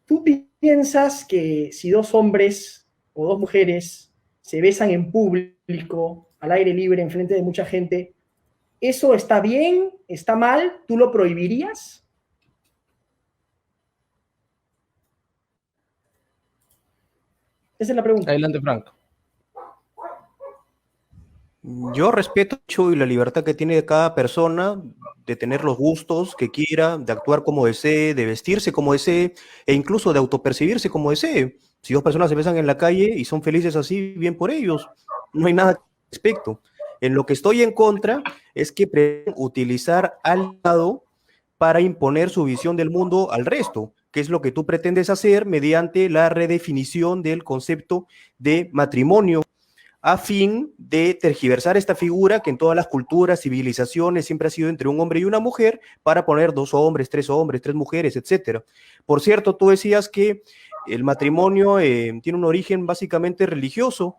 ¿Tú piensas que si 2 hombres o 2 mujeres se besan en público, al aire libre, en frente de mucha gente, eso está bien, está mal? ¿Tú lo prohibirías? Esa es la pregunta. Adelante, Frank. Yo respeto mucho y la libertad que tiene cada persona de tener los gustos que quiera, de actuar como desee, de vestirse como desee e incluso de autopercibirse como desee. Si 2 personas se besan en la calle y son felices así, bien por ellos. No hay nada al respecto. En lo que estoy en contra es que pretenden utilizar al lado para imponer su visión del mundo al resto, que es lo que tú pretendes hacer mediante la redefinición del concepto de matrimonio, a fin de tergiversar esta figura que en todas las culturas, civilizaciones, siempre ha sido entre un hombre y una mujer, para poner 2 hombres, 3 mujeres, etc. Por cierto, tú decías que el matrimonio tiene un origen básicamente religioso.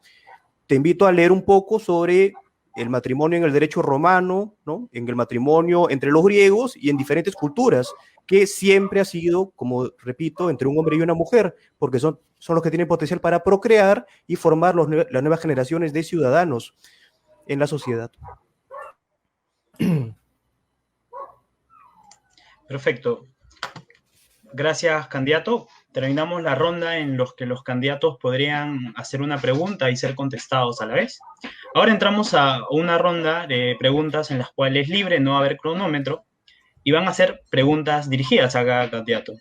Te invito a leer un poco sobre el matrimonio en el derecho romano, ¿no? En el matrimonio entre los griegos y en diferentes culturas, que siempre ha sido, como repito, entre un hombre y una mujer, porque son los que tienen potencial para procrear y formar las nuevas generaciones de ciudadanos en la sociedad. Perfecto. Gracias, candidato. Terminamos la ronda en los que los candidatos podrían hacer una pregunta y ser contestados a la vez. Ahora entramos a una ronda de preguntas en las cuales es libre, no va a haber cronómetro, y van a ser preguntas dirigidas a cada candidato.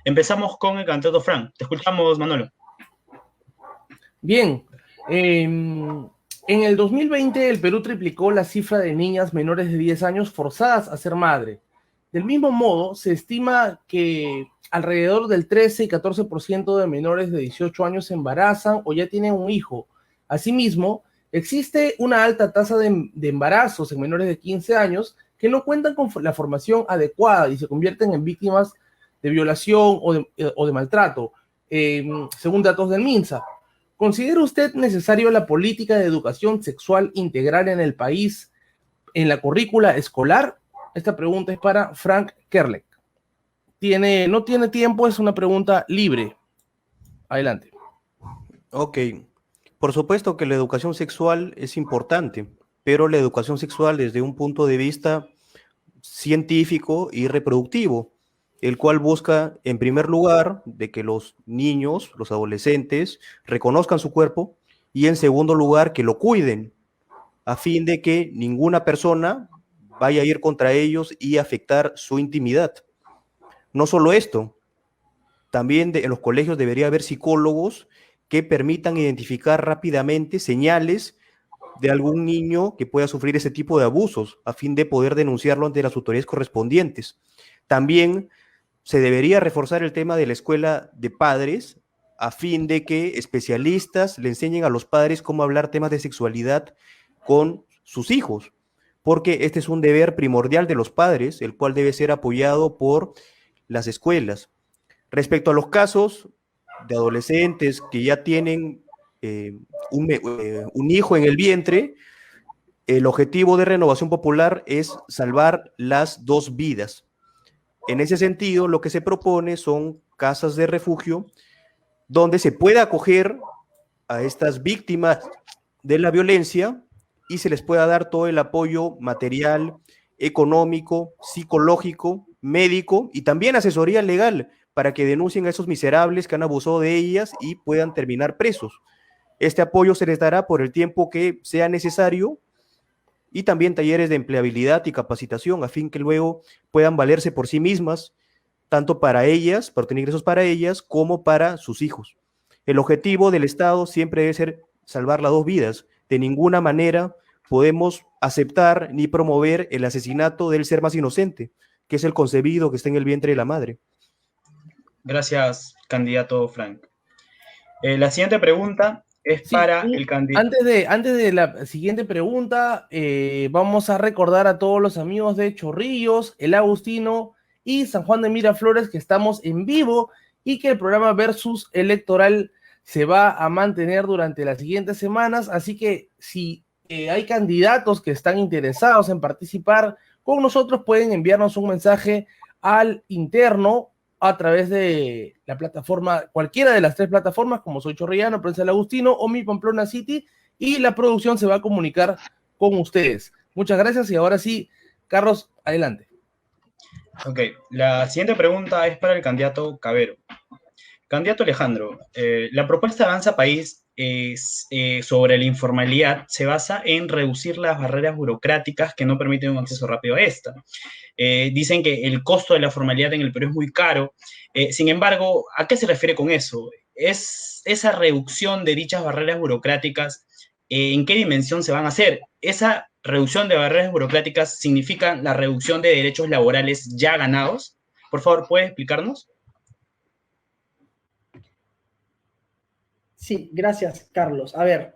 Empezamos con el candidato Frank. Te escuchamos, Manolo. Bien, en el 2020 el Perú triplicó la cifra de niñas menores de 10 años forzadas a ser madre. Del mismo modo, se estima que alrededor del 13 y 14% de menores de 18 años se embarazan o ya tienen un hijo. Asimismo, existe una alta tasa de embarazos en menores de 15 años que no cuentan con la formación adecuada y se convierten en víctimas de violación o de maltrato, según datos del MINSA. ¿Considera usted necesario la política de educación sexual integral en el país, en la currícula escolar? Esta pregunta es para Frank Kerlek. No tiene tiempo, es una pregunta libre. Adelante. Ok. Por supuesto que la educación sexual es importante, pero la educación sexual desde un punto de vista científico y reproductivo, el cual busca, en primer lugar, de que los niños, los adolescentes, reconozcan su cuerpo y, en segundo lugar, que lo cuiden, a fin de que ninguna persona vaya a ir contra ellos y afectar su intimidad. No solo esto, también en los colegios debería haber psicólogos que permitan identificar rápidamente señales de algún niño que pueda sufrir ese tipo de abusos, a fin de poder denunciarlo ante las autoridades correspondientes. También se debería reforzar el tema de la escuela de padres, a fin de que especialistas le enseñen a los padres cómo hablar temas de sexualidad con sus hijos, porque este es un deber primordial de los padres, el cual debe ser apoyado por las escuelas. Respecto a los casos de adolescentes que ya tienen un hijo en el vientre, el objetivo de Renovación Popular es salvar las dos vidas. En ese sentido, lo que se propone son casas de refugio donde se pueda acoger a estas víctimas de la violencia y se les pueda dar todo el apoyo material, económico, psicológico, médico y también asesoría legal para que denuncien a esos miserables que han abusado de ellas y puedan terminar presos. Este apoyo se les dará por el tiempo que sea necesario y también talleres de empleabilidad y capacitación a fin que luego puedan valerse por sí mismas, tanto para ellas, para obtener ingresos para ellas, como para sus hijos. El objetivo del Estado siempre debe ser salvar las dos vidas. De ninguna manera podemos aceptar ni promover el asesinato del ser más inocente, que es el concebido que está en el vientre de la madre. Gracias, candidato Frank. La siguiente pregunta es para el candidato. Antes de la siguiente pregunta, vamos a recordar a todos los amigos de Chorrillos, El Agustino y San Juan de Miraflores que estamos en vivo y que el programa Versus Electoral se va a mantener durante las siguientes semanas, así que si hay candidatos que están interesados en participar con nosotros, pueden enviarnos un mensaje al interno a través de la plataforma, cualquiera de las tres plataformas, como Soy Chorrillano, Prensa del Agustino o Mi Pamplona City, y la producción se va a comunicar con ustedes. Muchas gracias y ahora sí, Carlos, adelante. Ok, la siguiente pregunta es para el candidato Cabero. Candidato Alejandro, la propuesta de Avanza País sobre la informalidad se basa en reducir las barreras burocráticas que no permiten un acceso rápido a esta. Dicen que el costo de la formalidad en el Perú es muy caro. Sin embargo, ¿a qué se refiere con eso? ¿Es esa reducción de dichas barreras burocráticas, en qué dimensión se van a hacer? ¿Esa reducción de barreras burocráticas significa la reducción de derechos laborales ya ganados? Por favor, ¿puede explicarnos? Sí, gracias, Carlos. A ver,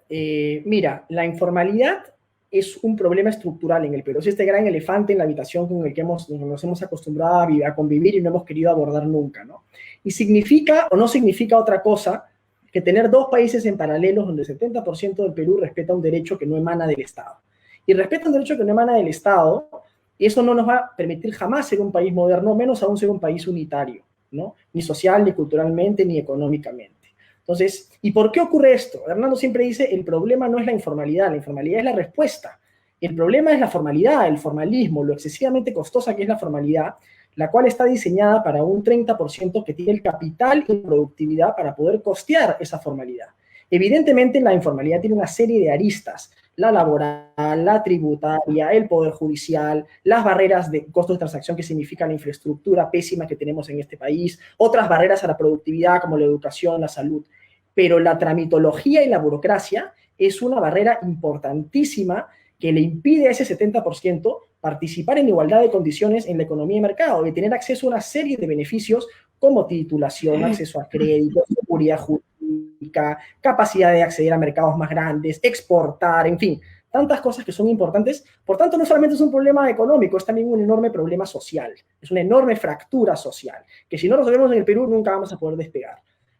mira, la informalidad es un problema estructural en el Perú. Es este gran elefante en la habitación con el que nos hemos acostumbrado a convivir y no hemos querido abordar nunca, ¿no? Y significa o no significa otra cosa que tener dos países en paralelo donde el 70% del Perú respeta un derecho que no emana del Estado. Y respeta un derecho que no emana del Estado, y eso no nos va a permitir jamás ser un país moderno, menos aún ser un país unitario, ¿no? Ni social, ni culturalmente, ni económicamente. Entonces, ¿y por qué ocurre esto? Hernando siempre dice, el problema no es la informalidad es la respuesta. El problema es la formalidad, el formalismo, lo excesivamente costosa que es la formalidad, la cual está diseñada para un 30% que tiene el capital y productividad para poder costear esa formalidad. Evidentemente, la informalidad tiene una serie de aristas, la laboral, la tributaria, el poder judicial, las barreras de costos de transacción que significa la infraestructura pésima que tenemos en este país, otras barreras a la productividad como la educación, la salud. Pero la tramitología y la burocracia es una barrera importantísima que le impide a ese 70% participar en igualdad de condiciones en la economía de mercado y tener acceso a una serie de beneficios como titulación, acceso a crédito, seguridad jurídica, capacidad de acceder a mercados más grandes, exportar, en fin, tantas cosas que son importantes. Por tanto, no solamente es un problema económico, es también un enorme problema social, es una enorme fractura social, que si no resolvemos en el Perú nunca vamos a poder despegar.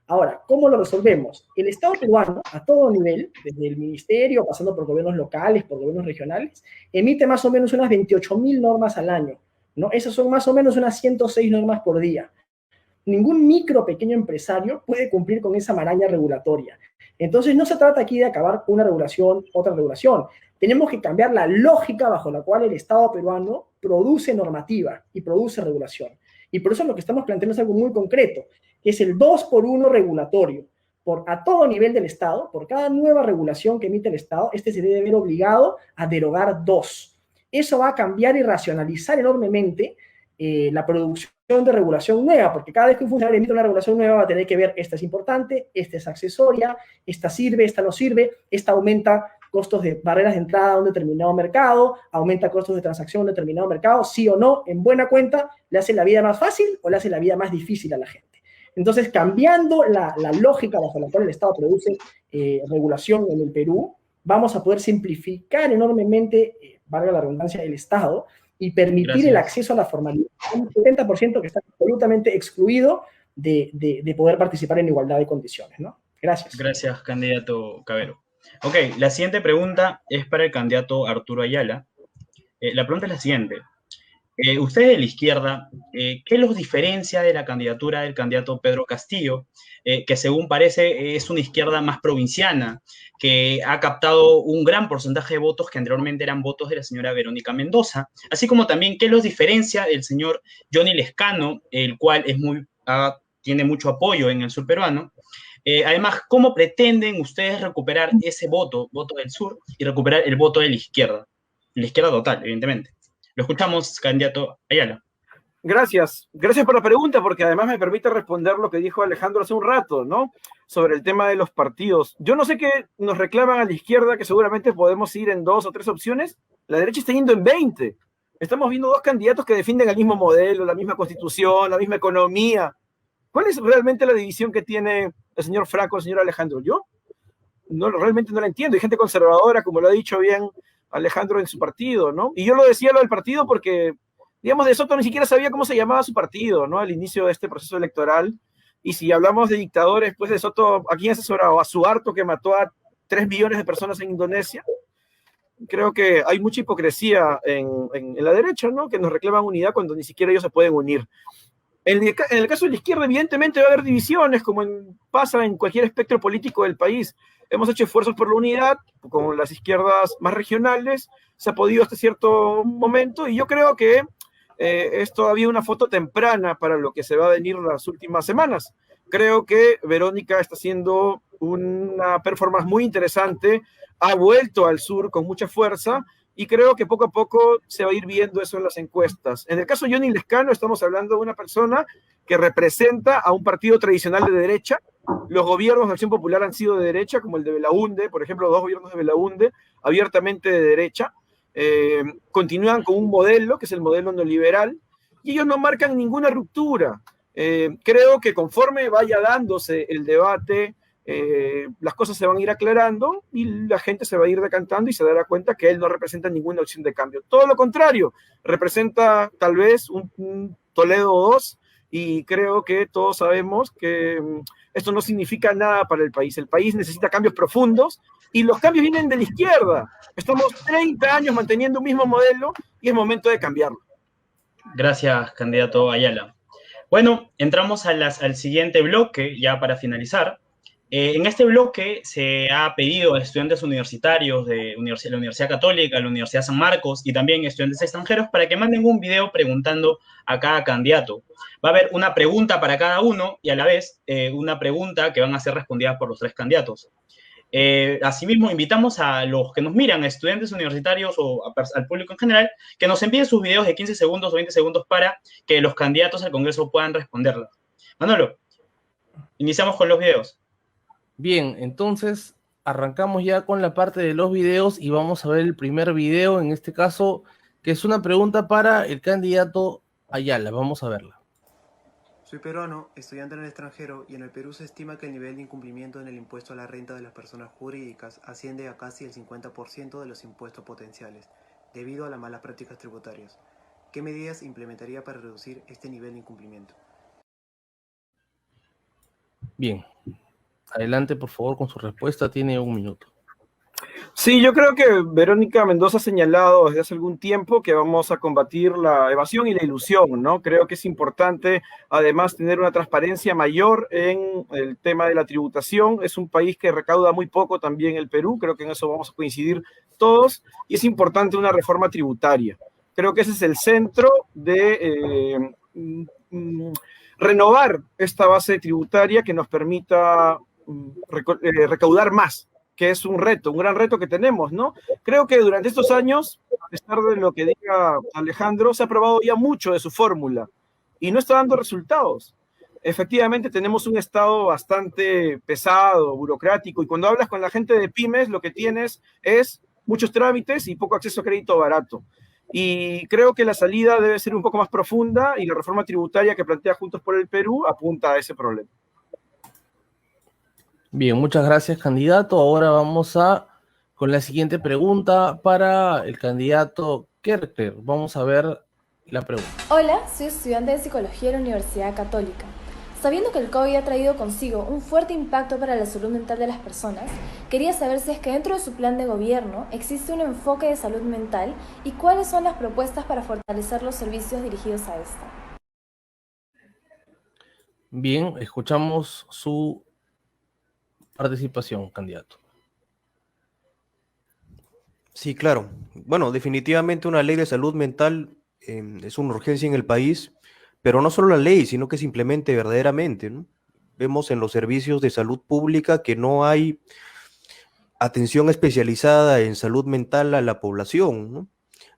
Ahora, ¿cómo lo resolvemos? El Estado peruano, a todo nivel, desde el ministerio, pasando por gobiernos locales, por gobiernos regionales, emite más o menos unas 28.000 normas al año, ¿no? Esas son más o menos unas 106 normas por día. Ningún micro pequeño empresario puede cumplir con esa maraña regulatoria. Entonces no se trata aquí de acabar una regulación, otra regulación. Tenemos que cambiar la lógica bajo la cual el Estado peruano produce normativa y produce regulación. Y por eso lo que estamos planteando es algo muy concreto, que es el 2x1 regulatorio. A todo nivel del Estado, por cada nueva regulación que emite el Estado, este se debe ver obligado a derogar 2. Eso va a cambiar y racionalizar enormemente la producción de regulación nueva, porque cada vez que un funcionario emite una regulación nueva va a tener que ver, esta es importante, esta es accesoria, esta sirve, esta no sirve, esta aumenta costos de barreras de entrada a un determinado mercado, aumenta costos de transacción a un determinado mercado, sí o no, en buena cuenta, le hace la vida más fácil o le hace la vida más difícil a la gente. Entonces, cambiando la lógica bajo la cual el Estado produce regulación en el Perú, vamos a poder simplificar enormemente, valga la redundancia, el Estado y permitir el acceso a la formalidad. Un 70% que está absolutamente excluido de poder participar en igualdad de condiciones, ¿no? Gracias. Gracias, candidato Cabero. Ok, la siguiente pregunta es para el candidato Arturo Ayala. La pregunta es la siguiente. Ustedes de la izquierda, ¿qué los diferencia de la candidatura del candidato Pedro Castillo, que según parece es una izquierda más provinciana, que ha captado un gran porcentaje de votos que anteriormente eran votos de la señora Verónica Mendoza? Así como también, ¿qué los diferencia del señor Johnny Lescano, el cual tiene mucho apoyo en el sur peruano? Además, ¿cómo pretenden ustedes recuperar ese voto del sur, y recuperar el voto de la izquierda total, evidentemente? Lo escuchamos, candidato Ayala. Gracias por la pregunta, porque además me permite responder lo que dijo Alejandro hace un rato, ¿no? Sobre el tema de los partidos. Yo no sé qué nos reclaman a la izquierda, que seguramente podemos ir en 2 o 3 opciones. La derecha está yendo en 20. Estamos viendo 2 candidatos que defienden el mismo modelo, la misma constitución, la misma economía. ¿Cuál es realmente la división que tiene el señor Franco, el señor Alejandro? Yo realmente no la entiendo. Hay gente conservadora, como lo ha dicho bien Alejandro, en su partido, ¿no? Y yo lo decía lo del partido porque, digamos, De Soto ni siquiera sabía cómo se llamaba su partido, ¿no? Al inicio de este proceso electoral. Y si hablamos de dictadores, pues De Soto, ¿a quién asesoraba? A Suharto, que mató a 3 millones de personas en Indonesia. Creo que hay mucha hipocresía en la derecha, ¿no? Que nos reclaman unidad cuando ni siquiera ellos se pueden unir. En el caso de la izquierda, evidentemente va a haber divisiones, como pasa en cualquier espectro político del país. Hemos hecho esfuerzos por la unidad, con las izquierdas más regionales, se ha podido hasta cierto momento, y yo creo que es todavía una foto temprana para lo que se va a venir las últimas semanas. Creo que Verónica está haciendo una performance muy interesante, ha vuelto al sur con mucha fuerza, y creo que poco a poco se va a ir viendo eso en las encuestas. En el caso de Johnny Lescano, estamos hablando de una persona que representa a un partido tradicional de derecha. Los gobiernos de Acción Popular han sido de derecha, como el de Belaúnde, por ejemplo, 2 gobiernos de Belaúnde, abiertamente de derecha. Continúan con un modelo, que es el modelo neoliberal, y ellos no marcan ninguna ruptura. Creo que conforme vaya dándose el debate, las cosas se van a ir aclarando y la gente se va a ir decantando y se dará cuenta que él no representa ninguna opción de cambio. Todo lo contrario, representa tal vez un Toledo 2, y creo que todos sabemos que esto no significa nada para el país. El país necesita cambios profundos y los cambios vienen de la izquierda. Estamos 30 años manteniendo un mismo modelo y es momento de cambiarlo. Gracias, candidato Ayala. Bueno, entramos al siguiente bloque, ya para finalizar. En este bloque se ha pedido a estudiantes universitarios de la Universidad Católica, la Universidad San Marcos y también estudiantes extranjeros para que manden un video preguntando a cada candidato. Va a haber una pregunta para cada uno y a la vez una pregunta que van a ser respondidas por los 3 candidatos. Asimismo, invitamos a los que nos miran, a estudiantes universitarios o al público en general, que nos envíen sus videos de 15 segundos o 20 segundos para que los candidatos al Congreso puedan responderla. Manolo, iniciamos con los videos. Bien, entonces arrancamos ya con la parte de los videos y vamos a ver el primer video, en este caso, que es una pregunta para el candidato Ayala. Vamos a verla. Soy peruano, estudiante en el extranjero, y en el Perú se estima que el nivel de incumplimiento en el impuesto a la renta de las personas jurídicas asciende a casi el 50% de los impuestos potenciales, debido a las malas prácticas tributarias. ¿Qué medidas implementaría para reducir este nivel de incumplimiento? Bien. Adelante, por favor, con su respuesta. Tiene 1 minuto. Sí, yo creo que Verónica Mendoza ha señalado desde hace algún tiempo que vamos a combatir la evasión y la ilusión, ¿no? Creo que es importante, además, tener una transparencia mayor en el tema de la tributación. Es un país que recauda muy poco también el Perú, creo que en eso vamos a coincidir todos, y es importante una reforma tributaria. Creo que ese es el centro de renovar esta base tributaria que nos permita recaudar más, que es un reto, un gran reto que tenemos, ¿no? Creo que durante estos años, a pesar de lo que diga Alejandro, se ha probado ya mucho de su fórmula y no está dando resultados. Efectivamente, tenemos un Estado bastante pesado, burocrático, y cuando hablas con la gente de pymes, lo que tienes es muchos trámites y poco acceso a crédito barato. Y creo que la salida debe ser un poco más profunda y la reforma tributaria que plantea Juntos por el Perú apunta a ese problema. Bien, muchas gracias, candidato. Ahora vamos con la siguiente pregunta para el candidato Kerker. Vamos a ver la pregunta. Hola, soy estudiante de Psicología de la Universidad Católica. Sabiendo que el COVID ha traído consigo un fuerte impacto para la salud mental de las personas, quería saber si es que dentro de su plan de gobierno existe un enfoque de salud mental y cuáles son las propuestas para fortalecer los servicios dirigidos a esta. Bien, escuchamos su participación, candidato. Sí, claro. Bueno, definitivamente una ley de salud mental es una urgencia en el país, pero no solo la ley, sino que se implemente verdaderamente, ¿no? Vemos en los servicios de salud pública que no hay atención especializada en salud mental a la población, ¿no?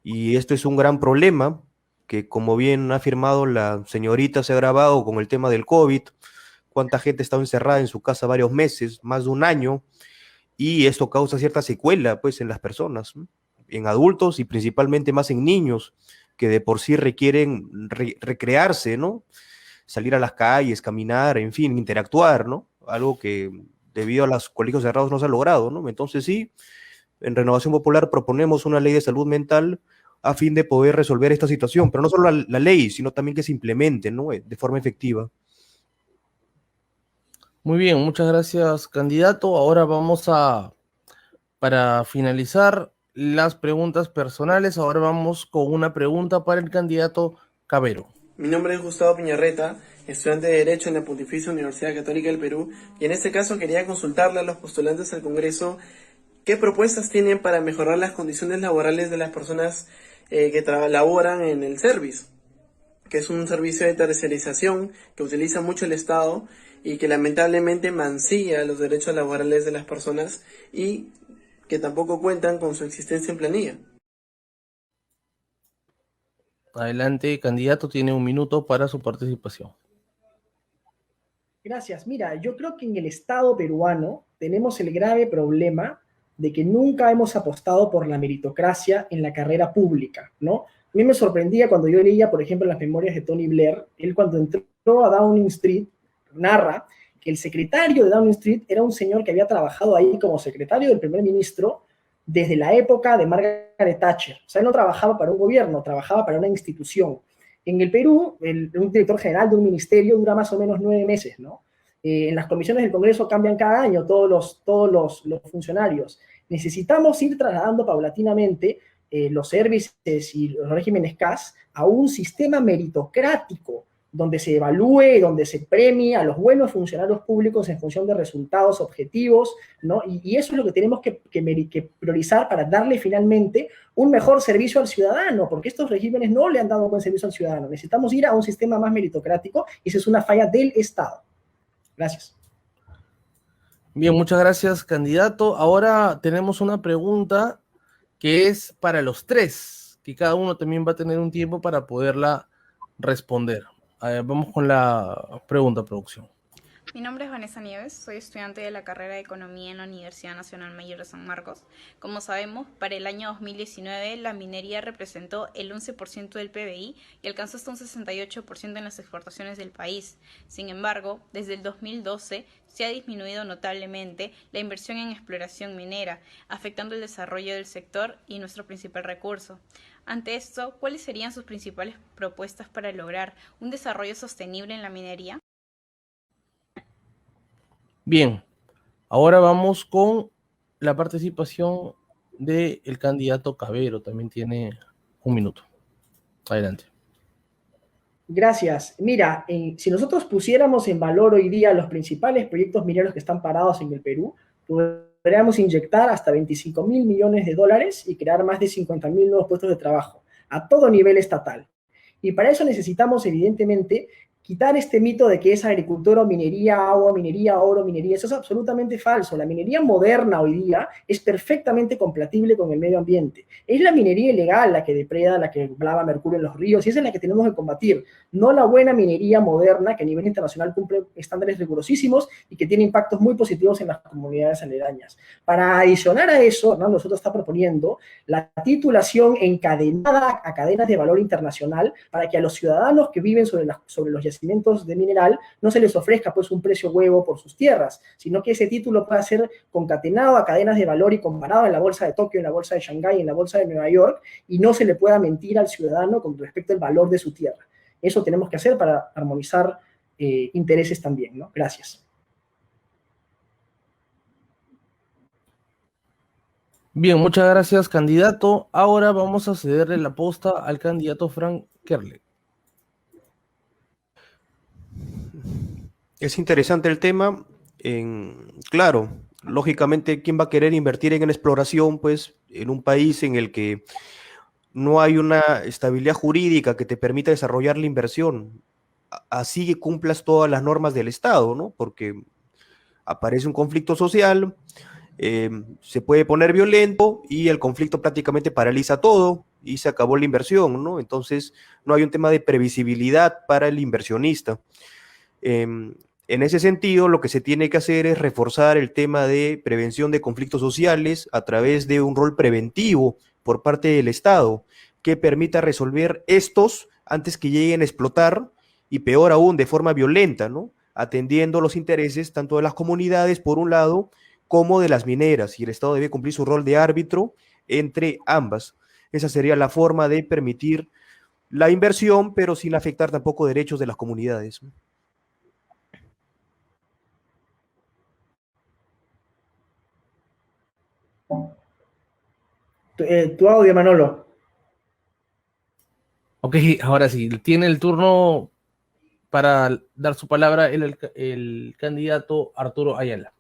Y esto es un gran problema que, como bien ha afirmado la señorita, se ha agravado con el tema del COVID. Cuánta gente ha estado encerrada en su casa varios meses, más de un año, y esto causa cierta secuela, pues, en las personas, ¿no? En adultos y principalmente más en niños, que de por sí requieren recrearse, ¿no? Salir a las calles, caminar, en fin, interactuar, ¿no? Algo que debido a los colegios cerrados no se ha logrado, ¿no? Entonces sí, en Renovación Popular proponemos una ley de salud mental a fin de poder resolver esta situación, pero no solo la ley, sino también que se implemente, ¿no? De forma efectiva. Muy bien, muchas gracias, candidato. Ahora para finalizar las preguntas personales, ahora vamos con una pregunta para el candidato Cabero. Mi nombre es Gustavo Piñarreta, estudiante de Derecho en la Pontificia Universidad Católica del Perú, y en este caso quería consultarle a los postulantes al Congreso qué propuestas tienen para mejorar las condiciones laborales de las personas que laboran en el service, que es un servicio de tercerización que utiliza mucho el Estado y que lamentablemente mancilla los derechos laborales de las personas y que tampoco cuentan con su existencia en planilla. Adelante, candidato, tiene un minuto para su participación. Gracias. Mira, yo creo que en el Estado peruano tenemos el grave problema de que nunca hemos apostado por la meritocracia en la carrera pública, ¿no? A mí me sorprendía cuando yo leía, por ejemplo, las memorias de Tony Blair, él cuando entró a Downing Street, narra que el secretario de Downing Street era un señor que había trabajado ahí como secretario del primer ministro desde la época de Margaret Thatcher. O sea, él no trabajaba para un gobierno, trabajaba para una institución. En el Perú, un director general de un ministerio dura más o menos 9 meses, ¿no? En las comisiones del Congreso cambian cada año todos los funcionarios. Necesitamos ir trasladando paulatinamente los servicios y los regímenes CAS a un sistema meritocrático, donde se evalúe, donde se premie a los buenos funcionarios públicos en función de resultados objetivos, ¿no? Y eso es lo que tenemos que priorizar para darle finalmente un mejor servicio al ciudadano, porque estos regímenes no le han dado un buen servicio al ciudadano. Necesitamos ir a un sistema más meritocrático y esa es una falla del Estado. Gracias. Bien, muchas gracias, candidato. Ahora tenemos una pregunta que es para los tres, que cada uno también va a tener un tiempo para poderla responder. Vamos con la pregunta, producción. Mi nombre es Vanessa Nieves, soy estudiante de la carrera de Economía en la Universidad Nacional Mayor de San Marcos. Como sabemos, para el año 2019 la minería representó el 11% del PBI y alcanzó hasta un 68% en las exportaciones del país. Sin embargo, desde el 2012 se ha disminuido notablemente la inversión en exploración minera, afectando el desarrollo del sector y nuestro principal recurso. Ante esto, ¿cuáles serían sus principales propuestas para lograr un desarrollo sostenible en la minería? Bien, ahora vamos con la participación del candidato Cavero. También tiene 1 minuto. Adelante. Gracias. Mira, si nosotros pusiéramos en valor hoy día los principales proyectos mineros que están parados en el Perú, podríamos inyectar hasta 25.000 millones de dólares y crear más de 50.000 nuevos puestos de trabajo a todo nivel estatal. Y para eso necesitamos, evidentemente, quitar este mito de que es agricultura o minería, agua, minería, oro, minería. Eso es absolutamente falso. La minería moderna hoy día es perfectamente compatible con el medio ambiente. Es la minería ilegal la que depreda, la que lava mercurio en los ríos, y esa es la que tenemos que combatir. No la buena minería moderna que a nivel internacional cumple estándares rigurosísimos y que tiene impactos muy positivos en las comunidades aledañas. Para adicionar a eso, Hernando Soto está proponiendo la titulación encadenada a cadenas de valor internacional para que a los ciudadanos que viven sobre los yacimientos de mineral no se les ofrezca pues un precio huevo por sus tierras, sino que ese título pueda ser concatenado a cadenas de valor y comparado en la bolsa de Tokio, en la bolsa de Shanghái, en la bolsa de Nueva York, y no se le pueda mentir al ciudadano con respecto al valor de su tierra. Eso tenemos que hacer para armonizar intereses también, ¿no? Gracias. Bien, muchas gracias, candidato. Ahora vamos a cederle la posta al candidato Frank Kerle. Es interesante el tema. Claro, lógicamente, ¿quién va a querer invertir en exploración, pues, en un país en el que no hay una estabilidad jurídica que te permita desarrollar la inversión? Así que cumplas todas las normas del Estado, ¿no? Porque aparece un conflicto social, se puede poner violento y el conflicto prácticamente paraliza todo y se acabó la inversión, ¿no? Entonces, no hay un tema de previsibilidad para el inversionista. En ese sentido, lo que se tiene que hacer es reforzar el tema de prevención de conflictos sociales a través de un rol preventivo por parte del Estado que permita resolver estos antes que lleguen a explotar y peor aún de forma violenta, ¿no? Atendiendo los intereses tanto de las comunidades por un lado como de las mineras, y el Estado debe cumplir su rol de árbitro entre ambas. Esa sería la forma de permitir la inversión, pero sin afectar tampoco derechos de las comunidades. Tu audio, Manolo. Ok, ahora sí, tiene el turno para dar su palabra el candidato Arturo Ayala.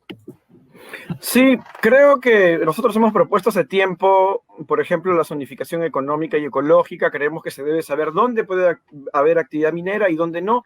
Sí, creo que nosotros hemos propuesto hace tiempo, por ejemplo, la zonificación económica y ecológica. Creemos que se debe saber dónde puede haber actividad minera y dónde no,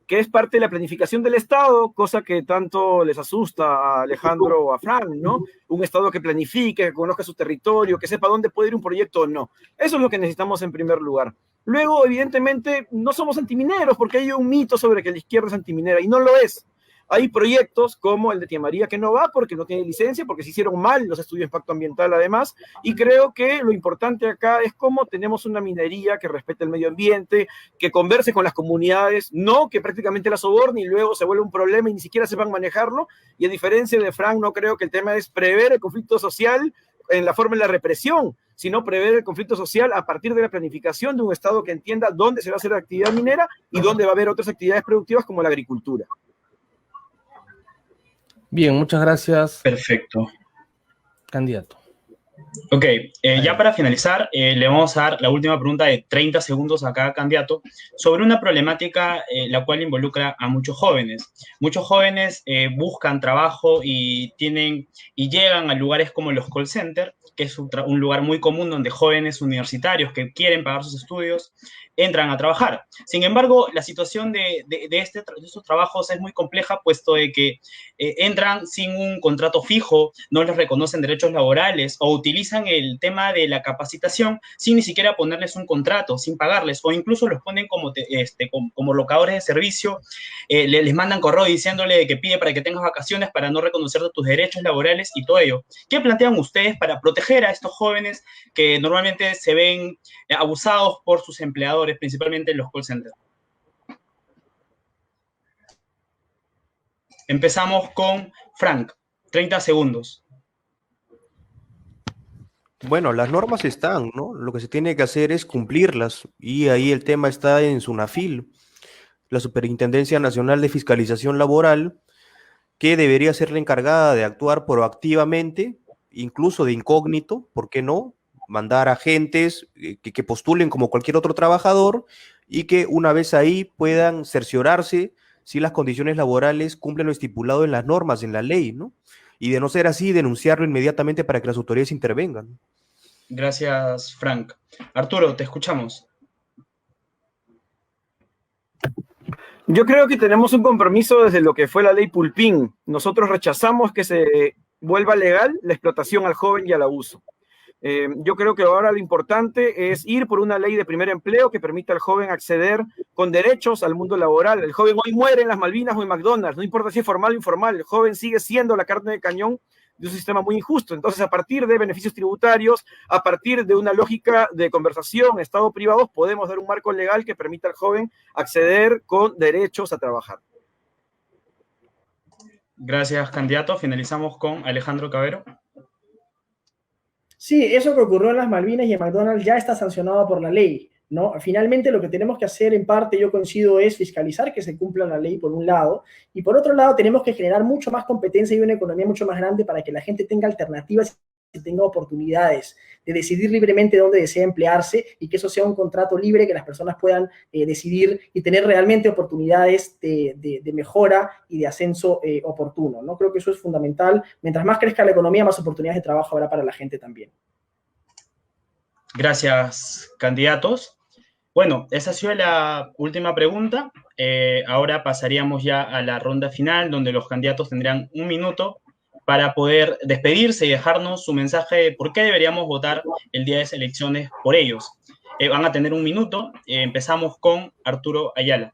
que es parte de la planificación del Estado, cosa que tanto les asusta a Alejandro o a Fran, ¿no? Un Estado que planifique, que conozca su territorio, que sepa dónde puede ir un proyecto o no. Eso es lo que necesitamos en primer lugar. Luego, evidentemente, no somos antimineros, porque hay un mito sobre que la izquierda es antiminera, y no lo es. Hay proyectos como el de Tía María que no va porque no tiene licencia, porque se hicieron mal los estudios de impacto ambiental además, y creo que lo importante acá es cómo tenemos una minería que respete el medio ambiente, que converse con las comunidades, no que prácticamente la soborne y luego se vuelve un problema y ni siquiera sepan manejarlo. Y a diferencia de Frank, no creo que el tema es prever el conflicto social en la forma de la represión, sino prever el conflicto social a partir de la planificación de un Estado que entienda dónde se va a hacer la actividad minera y dónde va a haber otras actividades productivas como la agricultura. Bien, muchas gracias. Perfecto. Candidato. Ok, ya para finalizar, le vamos a dar la última pregunta de 30 segundos a cada candidato sobre una problemática la cual involucra a muchos jóvenes. Muchos jóvenes buscan trabajo y llegan a lugares como los call centers, que es un lugar muy común donde jóvenes universitarios que quieren pagar sus estudios entran a trabajar. Sin embargo, la situación de estos trabajos es muy compleja, puesto de que entran sin un contrato fijo, no les reconocen derechos laborales o utilizan el tema de la capacitación sin ni siquiera ponerles un contrato, sin pagarles, o incluso los ponen como locadores de servicio, les mandan correo diciéndole que pide para que tengas vacaciones para no reconocer tus derechos laborales y todo ello. ¿Qué plantean ustedes para proteger a estos jóvenes que normalmente se ven abusados por sus empleadores, principalmente en los call centers? Empezamos con Frank, 30 segundos. Bueno, las normas están, ¿no? Lo que se tiene que hacer es cumplirlas, y ahí el tema está en SUNAFIL, la Superintendencia Nacional de Fiscalización Laboral, que debería ser la encargada de actuar proactivamente incluso de incógnito, ¿por qué no? Mandar agentes que postulen como cualquier otro trabajador y que una vez ahí puedan cerciorarse si las condiciones laborales cumplen lo estipulado en las normas, en la ley, ¿no? Y de no ser así, denunciarlo inmediatamente para que las autoridades intervengan. Gracias, Frank. Arturo, te escuchamos. Yo creo que tenemos un compromiso desde lo que fue la ley Pulpín. Nosotros rechazamos que se vuelva legal la explotación al joven y al abuso. Yo creo que ahora lo importante es ir por una ley de primer empleo que permita al joven acceder con derechos al mundo laboral. El joven hoy muere en las Malvinas o en McDonald's, no importa si es formal o informal, el joven sigue siendo la carne de cañón de un sistema muy injusto. Entonces, a partir de beneficios tributarios, a partir de una lógica de conversación Estado-privados, podemos dar un marco legal que permita al joven acceder con derechos a trabajar. Gracias, candidato. Finalizamos con Alejandro Cabero. Sí, eso que ocurrió en las Malvinas y en McDonald's ya está sancionado por la ley, ¿no? Finalmente, lo que tenemos que hacer, en parte, yo coincido, es fiscalizar que se cumpla la ley por un lado, y por otro lado tenemos que generar mucho más competencia y una economía mucho más grande para que la gente tenga alternativas y tenga oportunidades de decidir libremente dónde desea emplearse y que eso sea un contrato libre, que las personas puedan decidir y tener realmente oportunidades de mejora y de ascenso oportuno, ¿no? Creo que eso es fundamental. Mientras más crezca la economía, más oportunidades de trabajo habrá para la gente también. Gracias, candidatos. Bueno, esa ha sido la última pregunta. Ahora pasaríamos ya a la ronda final, donde los candidatos tendrán un minuto para poder despedirse y dejarnos su mensaje de por qué deberíamos votar el día de las elecciones por ellos. Van a tener un minuto. Empezamos con Arturo Ayala.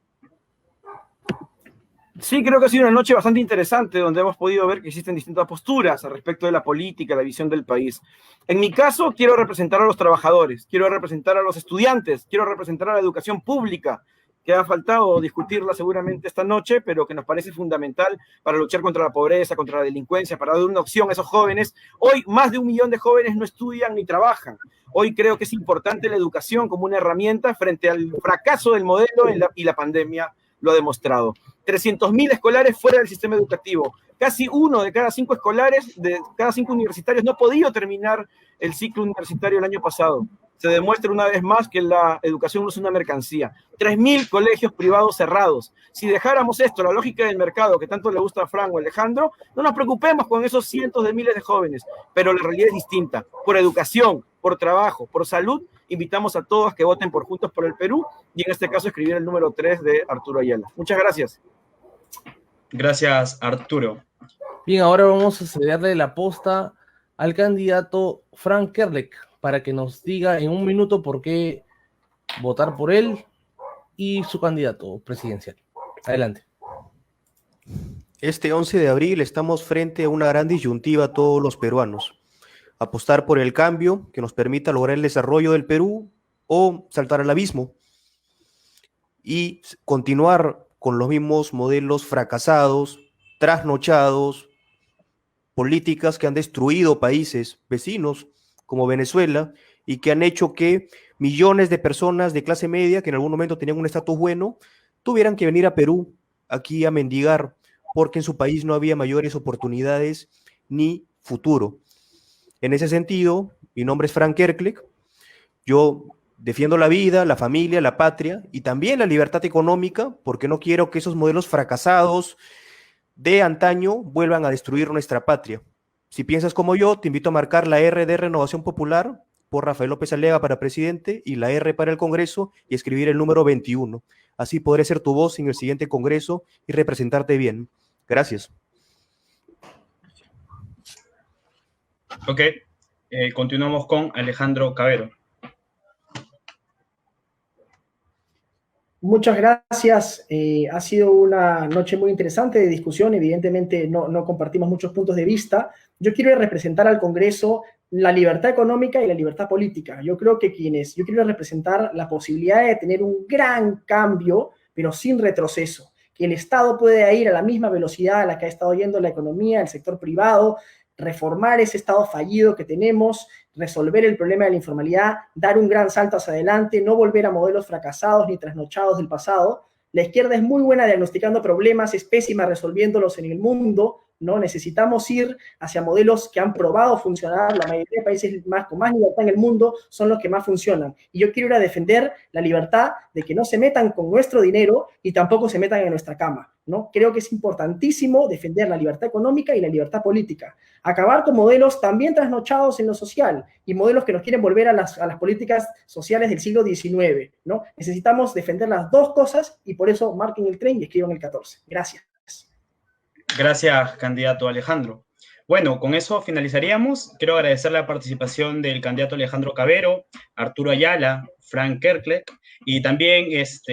Sí, creo que ha sido una noche bastante interesante donde hemos podido ver que existen distintas posturas al respecto de la política, la visión del país. En mi caso, quiero representar a los trabajadores, quiero representar a los estudiantes, quiero representar a la educación pública, que ha faltado discutirla seguramente esta noche, pero que nos parece fundamental para luchar contra la pobreza, contra la delincuencia, para dar una opción a esos jóvenes. Hoy más de 1 millón de jóvenes no estudian ni trabajan. Hoy creo que es importante la educación como una herramienta frente al fracaso del modelo y la pandemia lo ha demostrado. 300.000 escolares fuera del sistema educativo. Casi 1 de cada 5 escolares, de cada 5 universitarios, no ha podido terminar el ciclo universitario el año pasado. Se demuestra una vez más que la educación no es una mercancía. 3.000 colegios privados cerrados. Si dejáramos esto, la lógica del mercado, que tanto le gusta a Frank o Alejandro, no nos preocupemos con esos cientos de miles de jóvenes. Pero la realidad es distinta. Por educación, por trabajo, por salud, invitamos a todos que voten por Juntos por el Perú y en este caso escribir el número 3 de Arturo Ayala. Muchas gracias. Gracias, Arturo. Bien, ahora vamos a cederle la posta al candidato Frank Kerlek para que nos diga en 1 minuto por qué votar por él y su candidato presidencial. Adelante. Este 11 de abril estamos frente a una gran disyuntiva a todos los peruanos. Apostar por el cambio que nos permita lograr el desarrollo del Perú o saltar al abismo y continuar con los mismos modelos fracasados, trasnochados, políticas que han destruido países vecinos como Venezuela y que han hecho que millones de personas de clase media que en algún momento tenían un estatus bueno tuvieran que venir a Perú aquí a mendigar porque en su país no había mayores oportunidades ni futuro. En ese sentido, mi nombre es Frank Kerlek, yo defiendo la vida, la familia, la patria y también la libertad económica porque no quiero que esos modelos fracasados de antaño vuelvan a destruir nuestra patria. Si piensas como yo, te invito a marcar la R de Renovación Popular por Rafael López Aliaga para presidente y la R para el Congreso y escribir el número 21. Así podré ser tu voz en el siguiente Congreso y representarte bien. Gracias. Ok, continuamos con Alejandro Cabero. Muchas gracias. Ha sido una noche muy interesante de discusión. Evidentemente no compartimos muchos puntos de vista. Yo quiero representar al Congreso la libertad económica y la libertad política. Yo creo que yo quiero representar la posibilidad de tener un gran cambio, pero sin retroceso. Que el Estado pueda ir a la misma velocidad a la que ha estado yendo la economía, el sector privado, reformar ese Estado fallido que tenemos, resolver el problema de la informalidad, dar un gran salto hacia adelante, no volver a modelos fracasados ni trasnochados del pasado. La izquierda es muy buena diagnosticando problemas, es pésima resolviéndolos en el mundo. ¿no? Necesitamos ir hacia modelos que han probado funcionar. La mayoría de países con más libertad en el mundo son los que más funcionan. Y yo quiero ir a defender la libertad de que no se metan con nuestro dinero y tampoco se metan en nuestra cama, ¿no? Creo que es importantísimo defender la libertad económica y la libertad política. Acabar con modelos también trasnochados en lo social y modelos que nos quieren volver a las políticas sociales del siglo XIX, ¿no? Necesitamos defender las dos cosas y por eso marquen el tren y escriban el 14. Gracias. Gracias, candidato Alejandro. Bueno, con eso finalizaríamos. Quiero agradecer la participación del candidato Alejandro Cavero, Arturo Ayala, Frank Kerkle, y también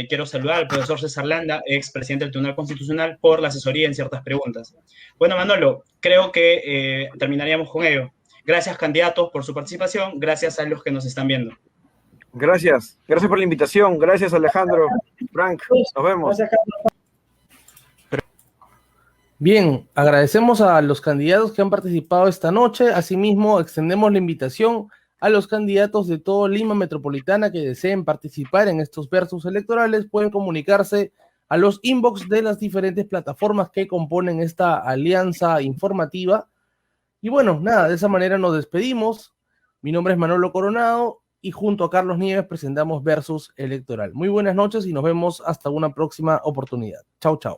quiero saludar al profesor César Landa, ex presidente del Tribunal Constitucional, por la asesoría en ciertas preguntas. Bueno, Manolo, creo que terminaríamos con ello. Gracias, candidatos, por su participación. Gracias a los que nos están viendo. Gracias por la invitación. Gracias, Alejandro. Frank, nos vemos. Bien, agradecemos a los candidatos que han participado esta noche. Asimismo, extendemos la invitación a los candidatos de todo Lima Metropolitana que deseen participar en estos versus electorales. Pueden comunicarse a los inbox de las diferentes plataformas que componen esta alianza informativa. Y bueno, nada, de esa manera nos despedimos. Mi nombre es Manolo Coronado y junto a Carlos Nieves presentamos Versus Electoral. Muy buenas noches y nos vemos hasta una próxima oportunidad. Chau, chau.